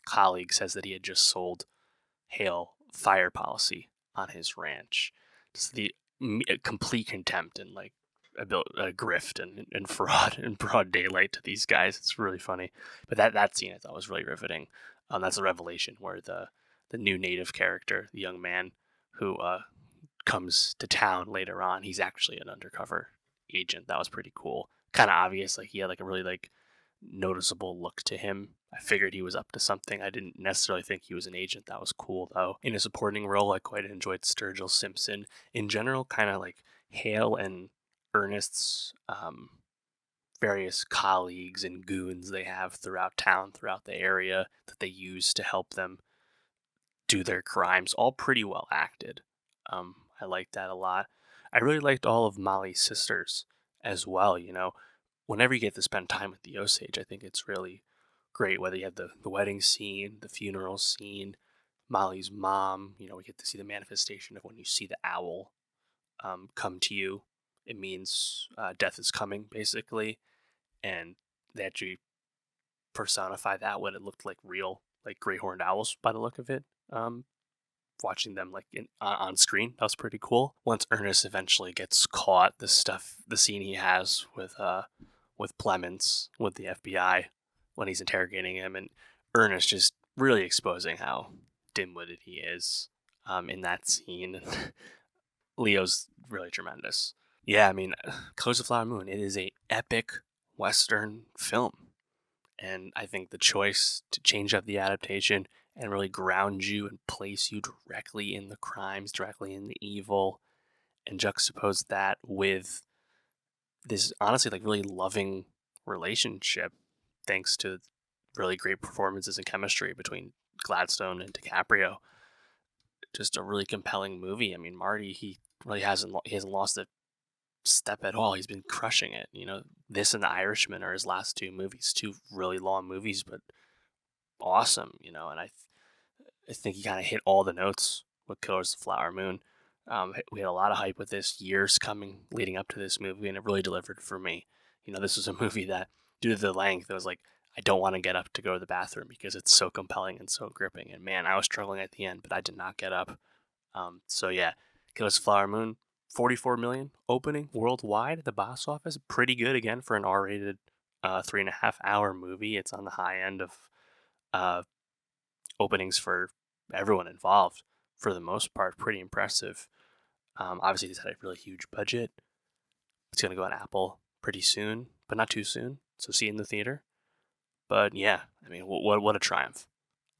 colleagues says that he had just sold Hale fire policy on his ranch. Just the complete contempt and grift and fraud and broad daylight to these guys. It's really funny. But that scene I thought was really riveting. That's a revelation where the new native character, the young man who comes to town later on, he's actually an undercover agent. That was pretty cool. Kind of obvious. He had a really noticeable look to him. I figured he was up to something. I didn't necessarily think he was an agent. That was cool, though. In a supporting role, I quite enjoyed Sturgill Simpson. In general, kind of Hale and Ernest's various colleagues and goons they have throughout town, throughout the area, that they use to help them do their crimes, all pretty well acted. I liked that a lot. I really liked all of Molly's sisters as well. Whenever you get to spend time with the Osage, I think it's really great, whether you have the wedding scene, the funeral scene, Molly's mom. We get to see the manifestation of when you see the owl come to you. It means death is coming, basically. And they actually personify that when it looked like real, great horned owls by the look of it. Watching them on screen, that was pretty cool. Once Ernest eventually gets caught, the scene he has with Plemons, with the FBI, when he's interrogating him, and Ernest just really exposing how dim-witted he is in that scene. Leo's really tremendous. Yeah, I mean, Killers of the Flower Moon, it is a epic Western film. And I think the choice to change up the adaptation and really ground you and place you directly in the crimes, directly in the evil, and juxtapose that with this honestly like really loving relationship, thanks to really great performances and chemistry between Gladstone and DiCaprio. Just a really compelling movie. I mean, Marty, he really hasn't lost a step at all. He's been crushing it. This and The Irishman are his last two movies, two really long movies, but awesome. And I think he kind of hit all the notes with Killers of the Flower Moon. We had a lot of hype with this, years coming leading up to this movie, and it really delivered for me. This was a movie that, due to the length, it was like, I don't want to get up to go to the bathroom because it's so compelling and so gripping. And man, I was struggling at the end, but I did not get up. So yeah, Killers of the Flower Moon, 44 million opening worldwide at the box office. Pretty good again for an R-rated 3.5-hour movie. It's on the high end of openings for everyone involved for the most part. Pretty impressive. Obviously, this had a really huge budget. It's going to go on Apple pretty soon, but not too soon. So see it in the theater. But yeah, I mean, what a triumph.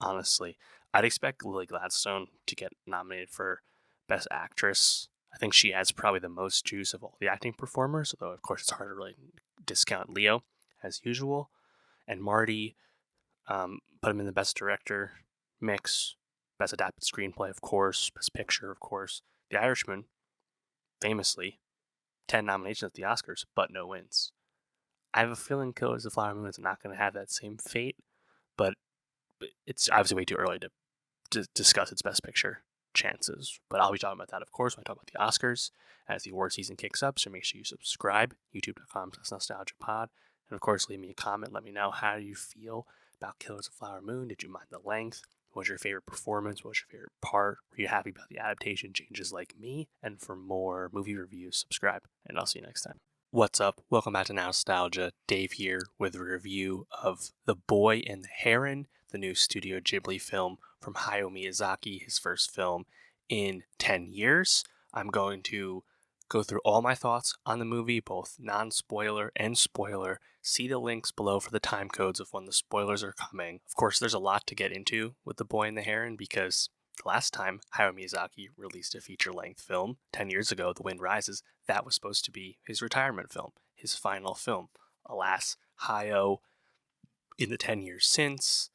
Honestly, I'd expect Lily Gladstone to get nominated for Best Actress. I think she has probably the most juice of all the acting performers, although of course it's hard to really discount Leo as usual. And Marty, put him in the Best Director mix, Best Adapted Screenplay, of course, Best Picture, of course. The Irishman, famously, 10 nominations at the Oscars, but no wins. I have a feeling Killers of the Flower Moon is not going to have that same fate, but it's obviously way too early to discuss its Best Picture chances. But I'll be talking about that, of course, when I talk about the Oscars as the award season kicks up. So make sure you subscribe, youtube.com/nostalgiapod. And of course, leave me a comment. Let me know how you feel about Killers of the Flower Moon. Did you mind the length? What was your favorite performance? What was your favorite part? Were you happy about the adaptation changes like me? And for more movie reviews, subscribe. And I'll see you next time. What's up? Welcome back to Nostalgia. Dave here with a review of The Boy and the Heron, the new Studio Ghibli film from Hayao Miyazaki, his first film in 10 years. I'm going to go through all my thoughts on the movie, both non-spoiler and spoiler. See the links below for the time codes of when the spoilers are coming. Of course, there's a lot to get into with The Boy and the Heron because the last time Hayao Miyazaki released a feature-length film, 10 years ago, The Wind Rises, that was supposed to be his retirement film, his final film. Alas, Hayao, in the 10 years since,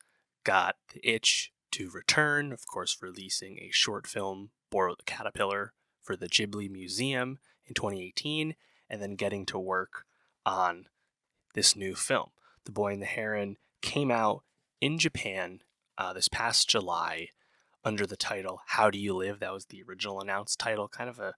got the itch to return, of course, releasing a short film, Boro the Caterpillar, for the Ghibli Museum in 2018, and then getting to work on this new film. The Boy and the Heron came out in Japan this past July under the title How Do You Live? That was the original announced title. Kind of a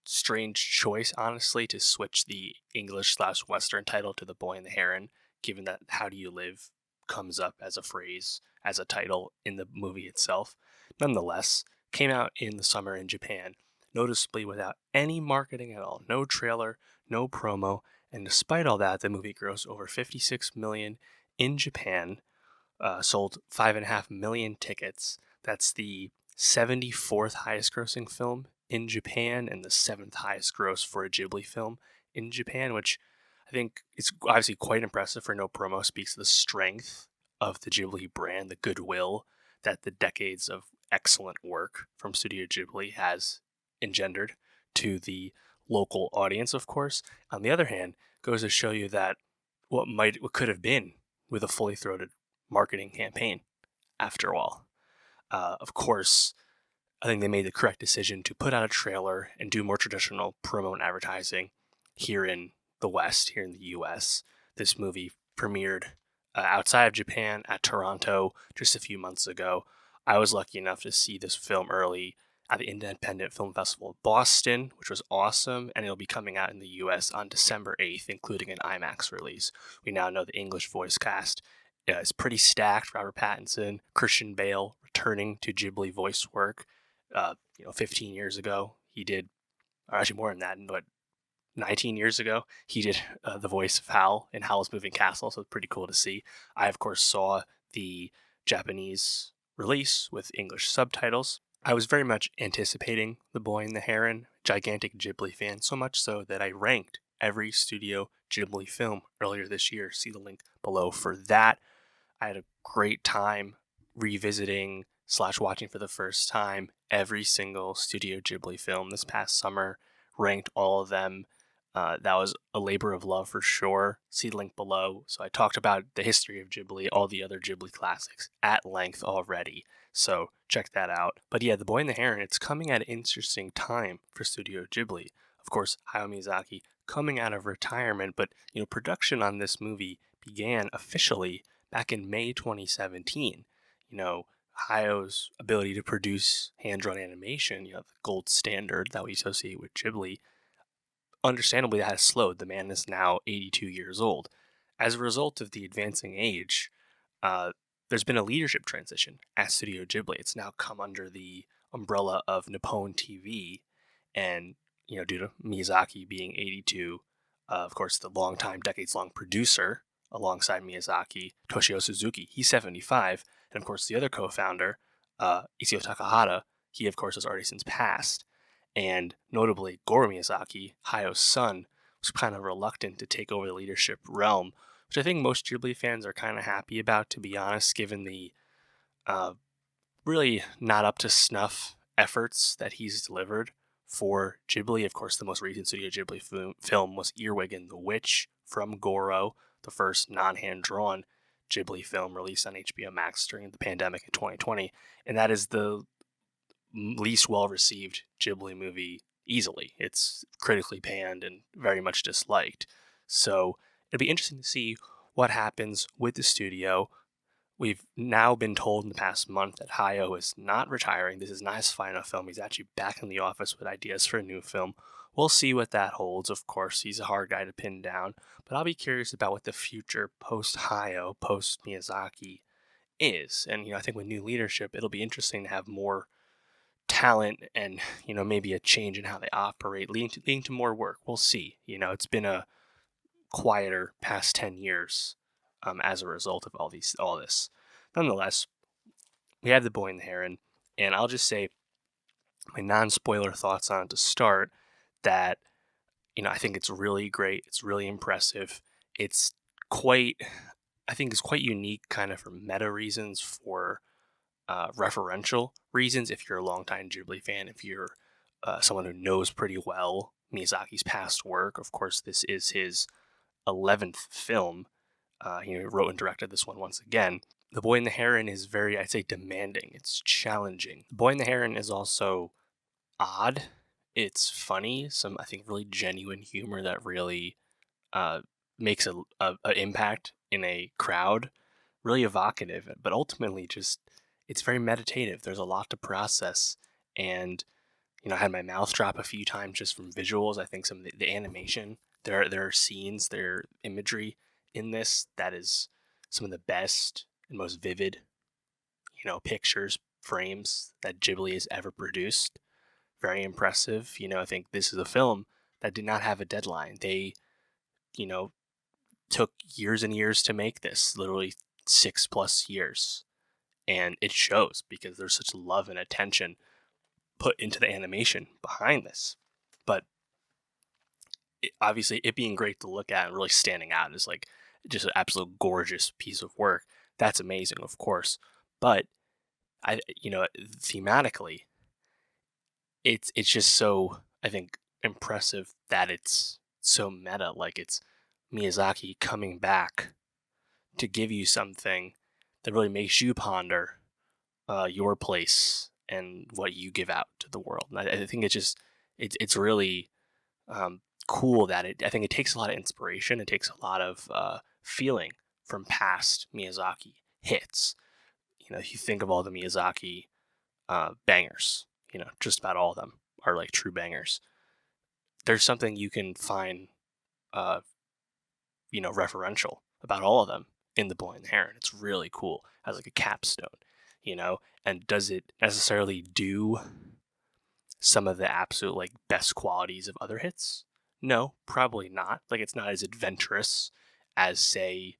strange choice, honestly, to switch the English/Western title to The Boy and the Heron, given that How Do You Live comes up as a phrase, as a title in the movie itself. Nonetheless, came out in the summer in Japan, noticeably without any marketing at all. No trailer, no promo, and despite all that, the movie grossed over 56 million in Japan, sold 5.5 million tickets. That's the 74th highest grossing film in Japan and the 7th highest gross for a Ghibli film in Japan, which I think is obviously quite impressive for no promo. Speaks to the strength of the Ghibli brand, the goodwill that the decades of excellent work from Studio Ghibli has engendered to the local audience, of course. On the other hand, goes to show you that what could have been with a fully throated marketing campaign after all. Of course, I think they made the correct decision to put out a trailer and do more traditional promo and advertising here in the West, here in the US. This movie premiered outside of Japan at Toronto just a few months ago. I was lucky enough to see this film early at the Independent Film Festival of Boston, which was awesome, and it'll be coming out in the US on December 8th, including an IMAX release. We now know the English voice cast is pretty stacked. Robert Pattinson, Christian Bale returning to Ghibli voice work. 15 years ago, he did, or actually more than that, but 19 years ago, he did the voice of Hal in Howl's Moving Castle, so it's pretty cool to see. I, of course, saw the Japanese release with English subtitles. I was very much anticipating The Boy and the Heron, gigantic Ghibli fan, so much so that I ranked every Studio Ghibli film earlier this year. See the link below for that. I had a great time revisiting / watching for the first time every single Studio Ghibli film this past summer, ranked all of them. That was a labor of love for sure. See the link below. So I talked about the history of Ghibli, all the other Ghibli classics at length already. So check that out. But yeah, The Boy and the Heron, it's coming at an interesting time for Studio Ghibli. Of course, Hayao Miyazaki coming out of retirement, but production on this movie began officially back in May 2017. Hayao's ability to produce hand-drawn animation, the gold standard that we associate with Ghibli, understandably that has slowed. The man is now 82 years old. As a result of the advancing age, there's been a leadership transition at Studio Ghibli. It's now come under the umbrella of Nippon TV, and due to Miyazaki being 82, of course, the longtime, decades-long producer alongside Miyazaki, Toshio Suzuki, he's 75, and of course the other co-founder, Isao Takahata, he of course has already since passed. And notably, Goro Miyazaki, Hayao's son, was kind of reluctant to take over the leadership realm, which I think most Ghibli fans are kind of happy about, to be honest, given the really not up to snuff efforts that he's delivered for Ghibli. Of course, the most recent Studio Ghibli film was Earwig and the Witch from Goro, the first non-hand-drawn Ghibli film released on HBO Max during the pandemic in 2020, and that is the least well-received Ghibli movie easily. It's critically panned and very much disliked. So it'll be interesting to see what happens with the studio. We've now been told in the past month that Hayao is not retiring. This is not his final film. He's actually back in the office with ideas for a new film. We'll see what that holds. Of course, he's a hard guy to pin down, but I'll be curious about what the future post-Hayao, post-Miyazaki is. And, I think with new leadership, it'll be interesting to have more talent and maybe a change in how they operate, leading to more work. We'll see. It's been a quieter past 10 years as a result of all this. Nonetheless, we have The Boy and the Heron, and I'll just say my non-spoiler thoughts on it to start, that I think it's really great. It's really impressive. It's quite unique, kind of for meta reasons, for referential reasons. If you're a longtime Ghibli fan, if you're someone who knows pretty well Miyazaki's past work, of course, this is his 11th film. He wrote and directed this one once again. The Boy and the Heron is very, I'd say, demanding. It's challenging. The Boy and the Heron is also odd. It's funny. Some, I think, really genuine humor that really makes an impact in a crowd. Really evocative, but ultimately just, it's very meditative. There's a lot to process, and I had my mouth drop a few times just from visuals. I think some of the animation, there are scenes, there are imagery in this that is some of the best and most vivid, pictures, frames that Ghibli has ever produced. Very impressive. I think this is a film that did not have a deadline. They, took years and years to make this, literally 6+ years. And it shows because there's such love and attention put into the animation behind this. But obviously, it being great to look at and really standing out is like just an absolute gorgeous piece of work. That's amazing, of course. But thematically, it's just so, I think, impressive that it's so meta. Like, it's Miyazaki coming back to give you something that really makes you ponder your place and what you give out to the world. And I think it's really cool that I think it takes a lot of inspiration. It takes a lot of feeling from past Miyazaki hits. If you think of all the Miyazaki bangers, just about all of them are like true bangers. There's something you can find, referential about all of them in The Boy and the Heron. It's really cool as like a capstone, and does it necessarily do some of the absolute like best qualities of other hits? No, probably not. Like, it's not as adventurous as, say,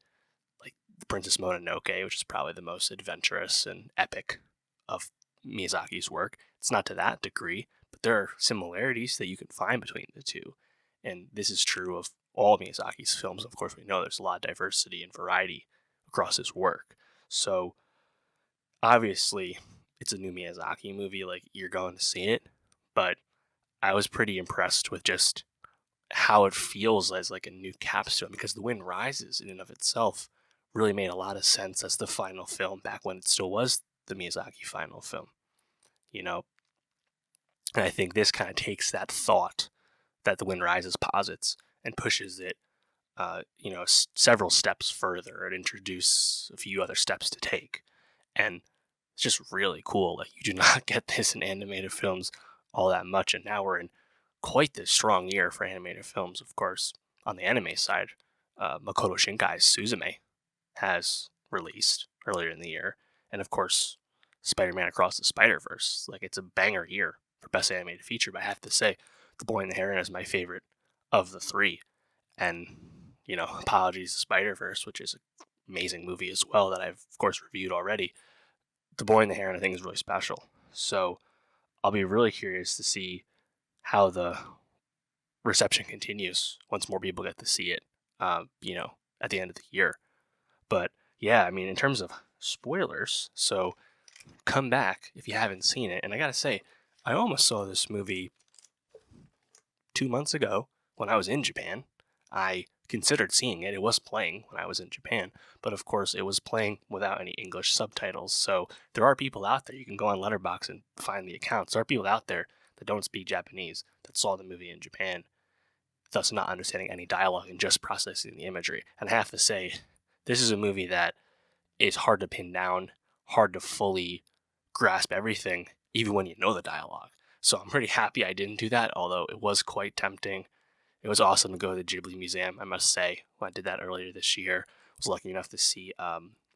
like The Princess Mononoke, which is probably the most adventurous and epic of Miyazaki's work. It's not to that degree, but there are similarities that you can find between the two. And this is true of all Miyazaki's films. Of course, we know there's a lot of diversity and variety across his work. So obviously it's a new Miyazaki movie, like you're going to see it, but I was pretty impressed with just how it feels as like a new capstone, because The Wind Rises in and of itself really made a lot of sense as the final film back when it still was the Miyazaki final film, you know. And I think this kind of takes that thought that The Wind Rises posits and pushes it, several steps further and introduce a few other steps to take. And it's just really cool. Like, you do not get this in animated films all that much, and now we're in quite the strong year for animated films. Of course, on the anime side, Makoto Shinkai's Suzume has released earlier in the year, and of course, Spider-Man Across the Spider-Verse. Like, it's a banger year for best animated feature. But I have to say, The Boy and the Heron is my favorite of the three. And apologies to Spider-Verse, which is an amazing movie as well that I've of course reviewed already. The Boy and the Heron, I think, is really special. So I'll be really curious to see how the reception continues once more people get to see it, at the end of the year. But yeah, I mean, in terms of spoilers, so come back if you haven't seen it. And I gotta say, I almost saw this movie 2 months ago when I was in Japan. I considered seeing it. It was playing when I was in Japan, but of course it was playing without any English subtitles. So there are people out there, you can go on Letterboxd and find the accounts. There are people out there that don't speak Japanese that saw the movie in Japan, thus not understanding any dialogue and just processing the imagery. And I have to say, this is a movie that is hard to pin down, hard to fully grasp everything, even when you know the dialogue. So I'm pretty happy I didn't do that, although it was quite tempting. It was awesome to go to the Ghibli Museum, I must say. When I did that earlier this year, I was lucky enough to see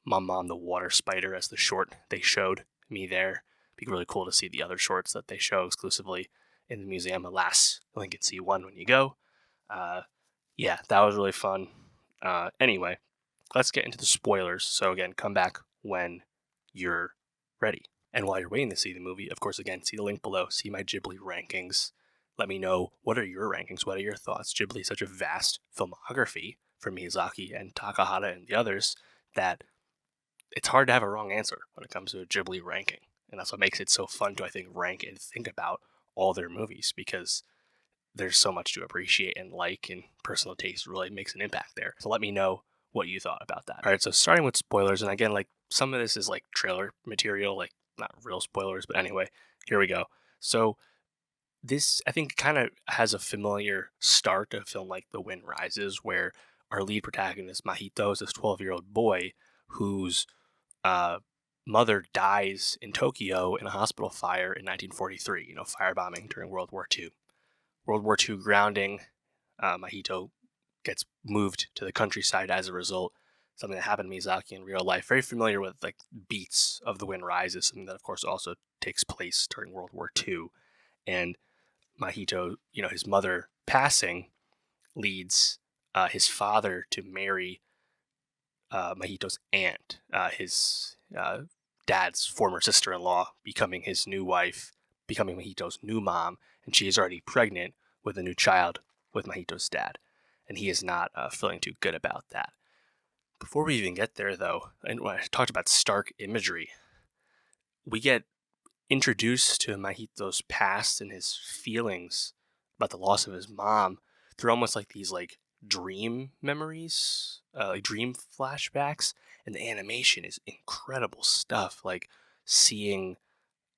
Mom the Water Spider as the short they showed me there. It'd be really cool to see the other shorts that they show exclusively in the museum. Alas, you only can see one when you go. Yeah, that was really fun. Anyway, let's get into the spoilers. So again, come back when you're ready. And while you're waiting to see the movie, of course, again, see the link below, see my Ghibli rankings. Let me know, what are your rankings? What are your thoughts? Ghibli is such a vast filmography for Miyazaki and Takahata and the others that it's hard to have a wrong answer when it comes to a Ghibli ranking. And that's what makes it so fun to, I think, rank and think about all their movies, because there's so much to appreciate and like, and personal taste really makes an impact there. So let me know what you thought about that. All right, so starting with spoilers, and again, like, some of this is like trailer material, like not real spoilers, but anyway, here we go. So this, I think, kind of has a familiar start to a film like The Wind Rises, where our lead protagonist, Mahito, is this 12-year-old boy whose mother dies in Tokyo in a hospital fire in 1943, firebombing during World War II. World War II grounding, Mahito gets moved to the countryside as a result, something that happened to Miyazaki in real life. Very familiar with like beats of The Wind Rises, something that of course also takes place during World War II. And Mahito, his mother passing leads his father to marry Mahito's aunt, his dad's former sister-in-law, becoming his new wife, becoming Mahito's new mom, and she is already pregnant with a new child with Mahito's dad. And he is not feeling too good about that. Before we even get there, though, and when I talked about stark imagery, we get introduced to Mahito's past and his feelings about the loss of his mom through almost like these like dream memories, like dream flashbacks, and the animation is incredible stuff. Like seeing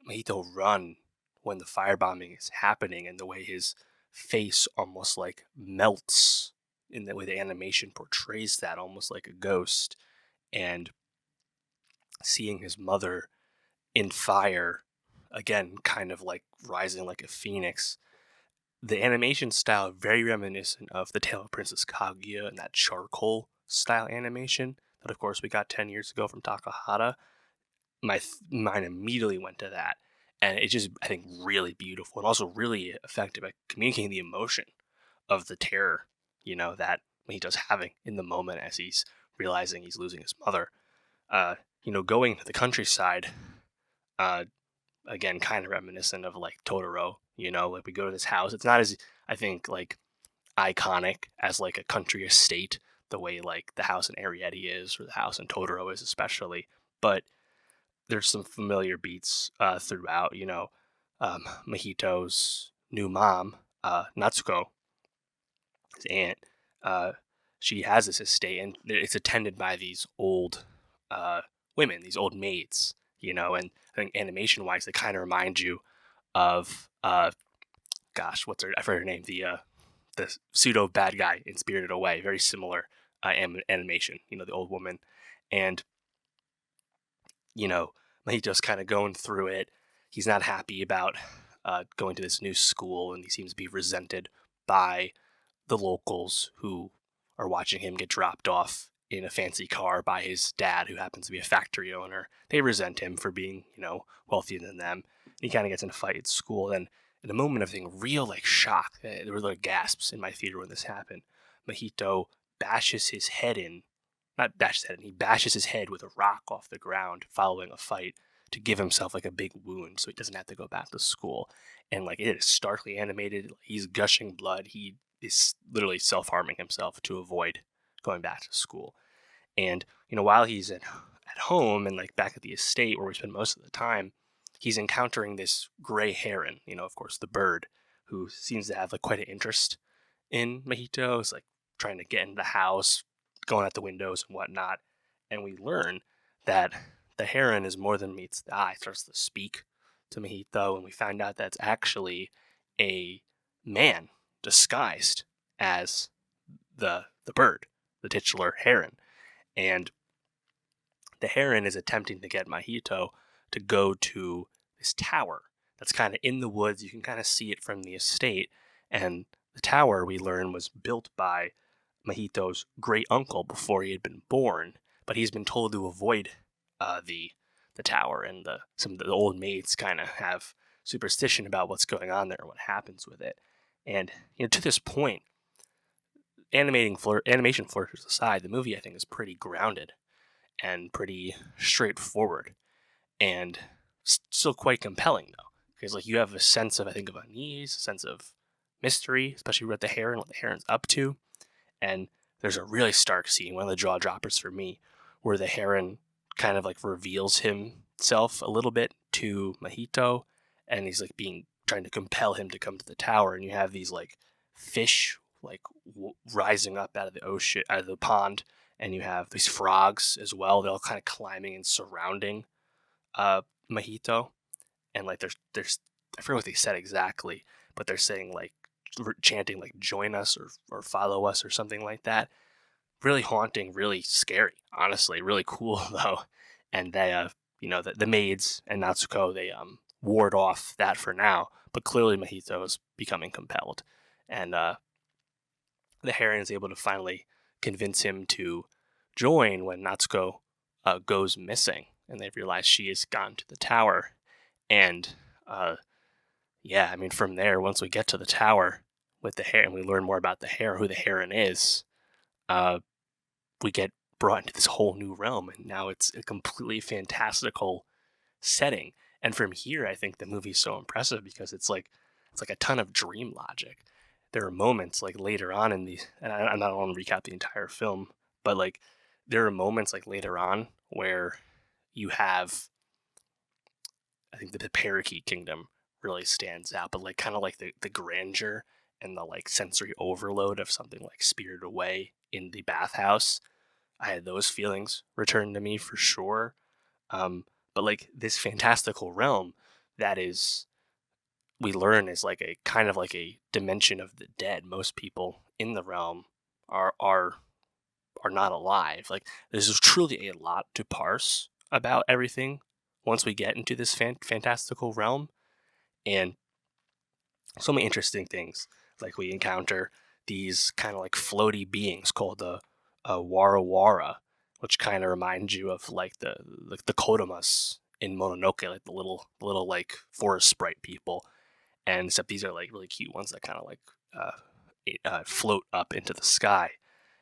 Mahito run when the firebombing is happening, and the way his face almost like melts in the way the animation portrays that, almost like a ghost, and seeing his mother in fire, again, kind of like rising like a phoenix. The animation style very reminiscent of The Tale of Princess Kaguya and that charcoal style animation that, of course, we got 10 years ago from Takahata. My mind immediately went to that. And it's just, I think, really beautiful and also really effective at communicating the emotion of the terror, that Mahito's having in the moment as he's realizing he's losing his mother. Going to the countryside, again, kind of reminiscent of like Totoro, like we go to this house. It's not as, I think, like iconic as like a country estate, the way like the house in Arrietty is, or the house in Totoro is especially, but there's some familiar beats throughout. Mahito's new mom, Natsuko, his aunt, uh, she has this estate, and it's attended by these old women, these old maids. And I think animation-wise, they kind of remind you of gosh, what's her? I forgot her name. The pseudo bad guy in Spirited Away. Very similar animation. The old woman, and you know, Mahito's kind of going through it. He's not happy about going to this new school, and he seems to be resented by the locals who are watching him get dropped off in a fancy car by his dad, who happens to be a factory owner. They resent him for being, wealthier than them. And he kind of gets in a fight at school. Then, in a moment of real shock, there were gasps in my theater when this happened. Mahito bashes his head in, not bashes his head in, he bashes his head with a rock off the ground following a fight to give himself a big wound so he doesn't have to go back to school. And it is starkly animated. He's gushing blood. He is literally self-harming himself to avoid going back to school. And while he's at home and back at the estate where we spend most of the time, he's encountering this gray heron, of course the bird, who seems to have quite an interest in Mahito. Is trying to get into the house, going at the windows and whatnot. And we learn that the heron is more than meets the eye. It starts to speak to Mahito, and we find out that's actually a man disguised as the bird, the titular heron. And the heron is attempting to get Mahito to go to this tower that's kind of in the woods. You can kind of see it from the estate. And the tower, we learn, was built by Mahito's great uncle before he had been born. But he's been told to avoid the tower, and some of the old maids kind of have superstition about what's going on there, what happens with it. And to this point, animation flourishes aside, the movie I think is pretty grounded and pretty straightforward, and still quite compelling though, because you have a sense of unease, a sense of mystery, especially with the heron, what the heron's up to. And there's a really stark scene, one of the jaw droppers for me, where the heron kind of reveals himself a little bit to Mahito, and he's trying to compel him to come to the tower. And you have these fish rising up out of the ocean, out of the pond, and you have these frogs as well. They're all kind of climbing and surrounding Mahito, and there's I forget what they said exactly, but they're saying chanting join us or follow us or something like that. Really haunting, really scary, honestly, really cool though. And they the maids and Natsuko, they ward off that for now, but clearly Mahito is becoming compelled, and the heron is able to finally convince him to join when Natsuko goes missing, and they realize she has gone to the tower. And from there, once we get to the tower with the heron, we learn more about the heron, who the heron is. We get brought into this whole new realm, and now it's a completely fantastical setting. And from here, I think the movie's so impressive because it's like a ton of dream logic. There are moments later on in the, and I don't want to recap the entire film, but there are moments later on where you have, I think the Parakeet Kingdom really stands out, but kind of the grandeur and the sensory overload of something like Spirited Away in the bathhouse. I had those feelings return to me for sure. But this fantastical realm that is, we learn is a kind of a dimension of the dead. Most people in the realm are not alive. There's truly a lot to parse about everything once we get into this fantastical realm, and so many interesting things. We encounter these kind of floaty beings called the Wara Wara, which kind of remind you of the Kodamas in Mononoke, the little forest sprite people. And except these are really cute ones that kind of float up into the sky.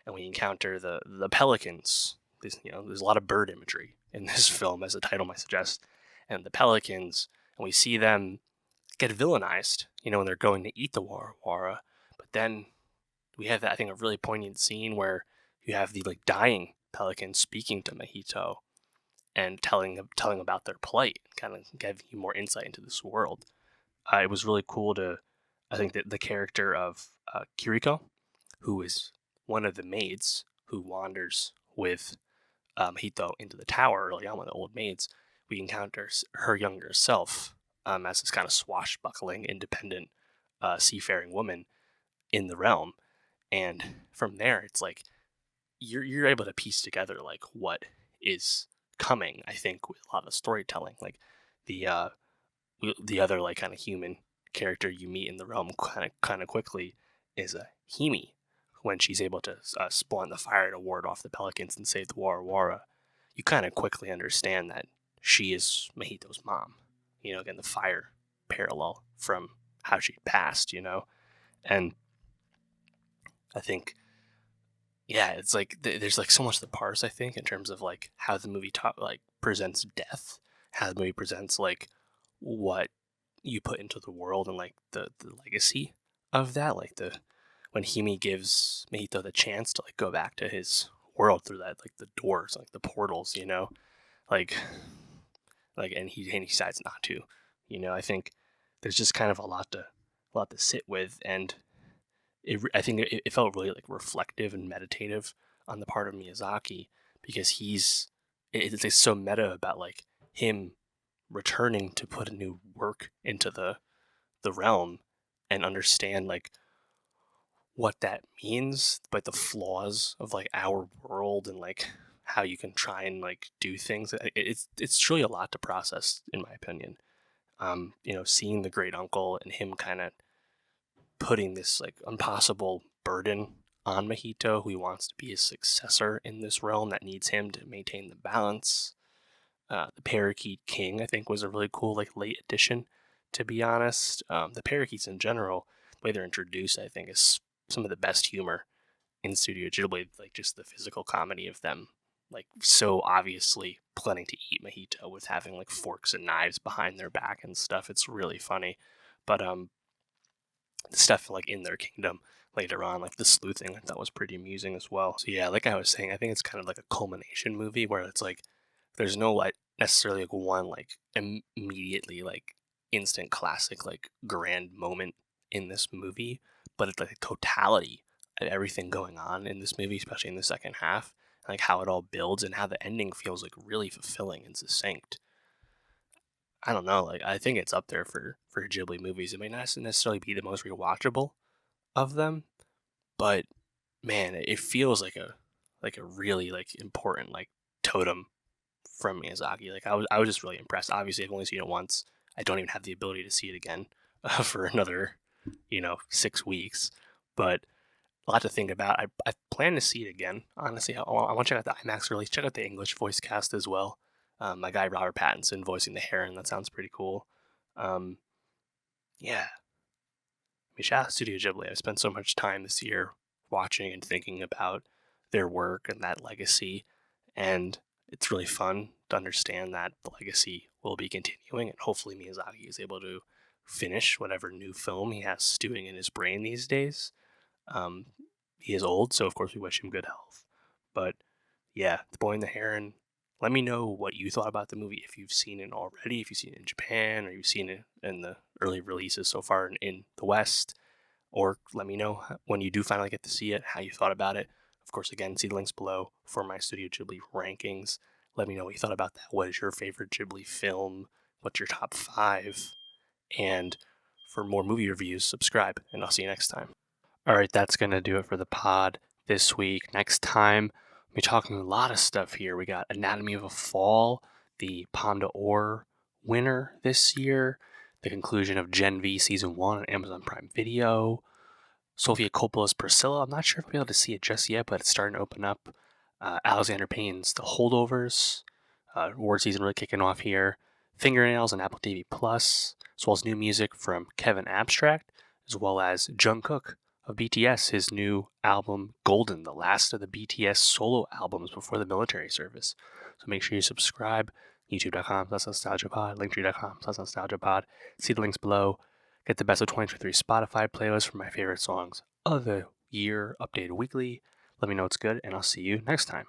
And we encounter the pelicans. There's a lot of bird imagery in this film, as the title might suggest. And the pelicans, and we see them get villainized, when they're going to eat the Wara Wara. But then we have I think, a really poignant scene where you have the dying pelican speaking to Mahito, and telling about their plight, kind of giving you more insight into this world. It was really cool I think that the character of Kiriko, who is one of the maids who wanders with Hito into the tower early on, one of the old maids, we encounter her younger self as this kind of swashbuckling, independent, seafaring woman in the realm. And from there, it's like you're able to piece together like what is coming. I think with a lot of storytelling, like the other like kind of human character you meet in the realm kind of quickly is Himi, when she's able to spawn the fire to ward off the pelicans and save the Warawara. You kind of quickly understand that she is Mahito's mom. You know, again, the fire parallel from how she passed, you know? And I think, yeah, it's like there's like so much to parse, I think, in terms of like how the movie presents death, how the movie presents like what you put into the world and like the legacy of that. Like when Himi gives Mahito the chance to like go back to his world through that, like the doors, like the portals, you know, like and he decides not to, you know. I think there's just kind of a lot to sit with, and I think it felt really like reflective and meditative on the part of Miyazaki, because it's so meta about like him returning to put a new work into the realm and understand like what that means, but the flaws of like our world and like how you can try and like do things. It's truly a lot to process, in my opinion. You know, seeing the great uncle and him kind of putting this like impossible burden on Mahito, who he wants to be his successor in this realm that needs him to maintain the balance. The Parakeet King, I think, was a really cool like late addition, to be honest. The parakeets in general, the way they're introduced, I think, is some of the best humor in Studio Ghibli. Like just the physical comedy of them, like so obviously planning to eat Mahito with having like forks and knives behind their back and stuff. It's really funny. But the stuff like in their kingdom later on, like the sleuthing, I thought was pretty amusing as well. So yeah, like I was saying, I think it's kind of like a culmination movie where it's like there's no like necessarily like one like immediately like instant classic like grand moment in this movie, but it's like the totality of everything going on in this movie, especially in the second half, like how it all builds and how the ending feels like really fulfilling and succinct. I don't know, like I think it's up there for Ghibli movies. It may not necessarily be the most rewatchable of them, but man, it feels like a really like important like totem from Miyazaki. Like I was just really impressed. Obviously, I've only seen it once. I don't even have the ability to see it again for another 6 weeks, but a lot to think about. I plan to see it again. Honestly, I want to check out the IMAX release. Check out the English voice cast as well. My guy Robert Pattinson voicing the Heron. That sounds pretty cool. Yeah. I mean, shout out to Studio Ghibli. I've spent so much time this year watching and thinking about their work and that legacy, and it's really fun to understand that the legacy will be continuing, and hopefully Miyazaki is able to finish whatever new film he has stewing in his brain these days. He is old, so of course we wish him good health. But yeah, The Boy and the Heron. Let me know what you thought about the movie, if you've seen it already, if you've seen it in Japan, or you've seen it in the early releases so far in the West. Or let me know when you do finally get to see it, how you thought about it. Of course, again, see the links below for my Studio Ghibli rankings. Let me know what you thought about that. What is your favorite Ghibli film? What's your top 5? And for more movie reviews, subscribe, and I'll see you next time. All right, that's going to do it for the pod this week. Next time, we'll be talking a lot of stuff here. We got Anatomy of a Fall, the Palme d'Or winner this year, the conclusion of Gen V Season 1 on Amazon Prime Video, Sofia Coppola's Priscilla. I'm not sure if we'll be able to see it just yet, but it's starting to open up. Alexander Payne's The Holdovers, award season really kicking off here. Fingernails on Apple TV Plus, as well as new music from Kevin Abstract, as well as Jungkook of BTS, his new album Golden, the last of the BTS solo albums before the military service. So make sure you subscribe. YouTube.com/nostalgiapod, Linktree.com/nostalgiapod. See the links below. Get the best of 2023 Spotify playlist for my favorite songs of the year, updated weekly. Let me know it's good, and I'll see you next time.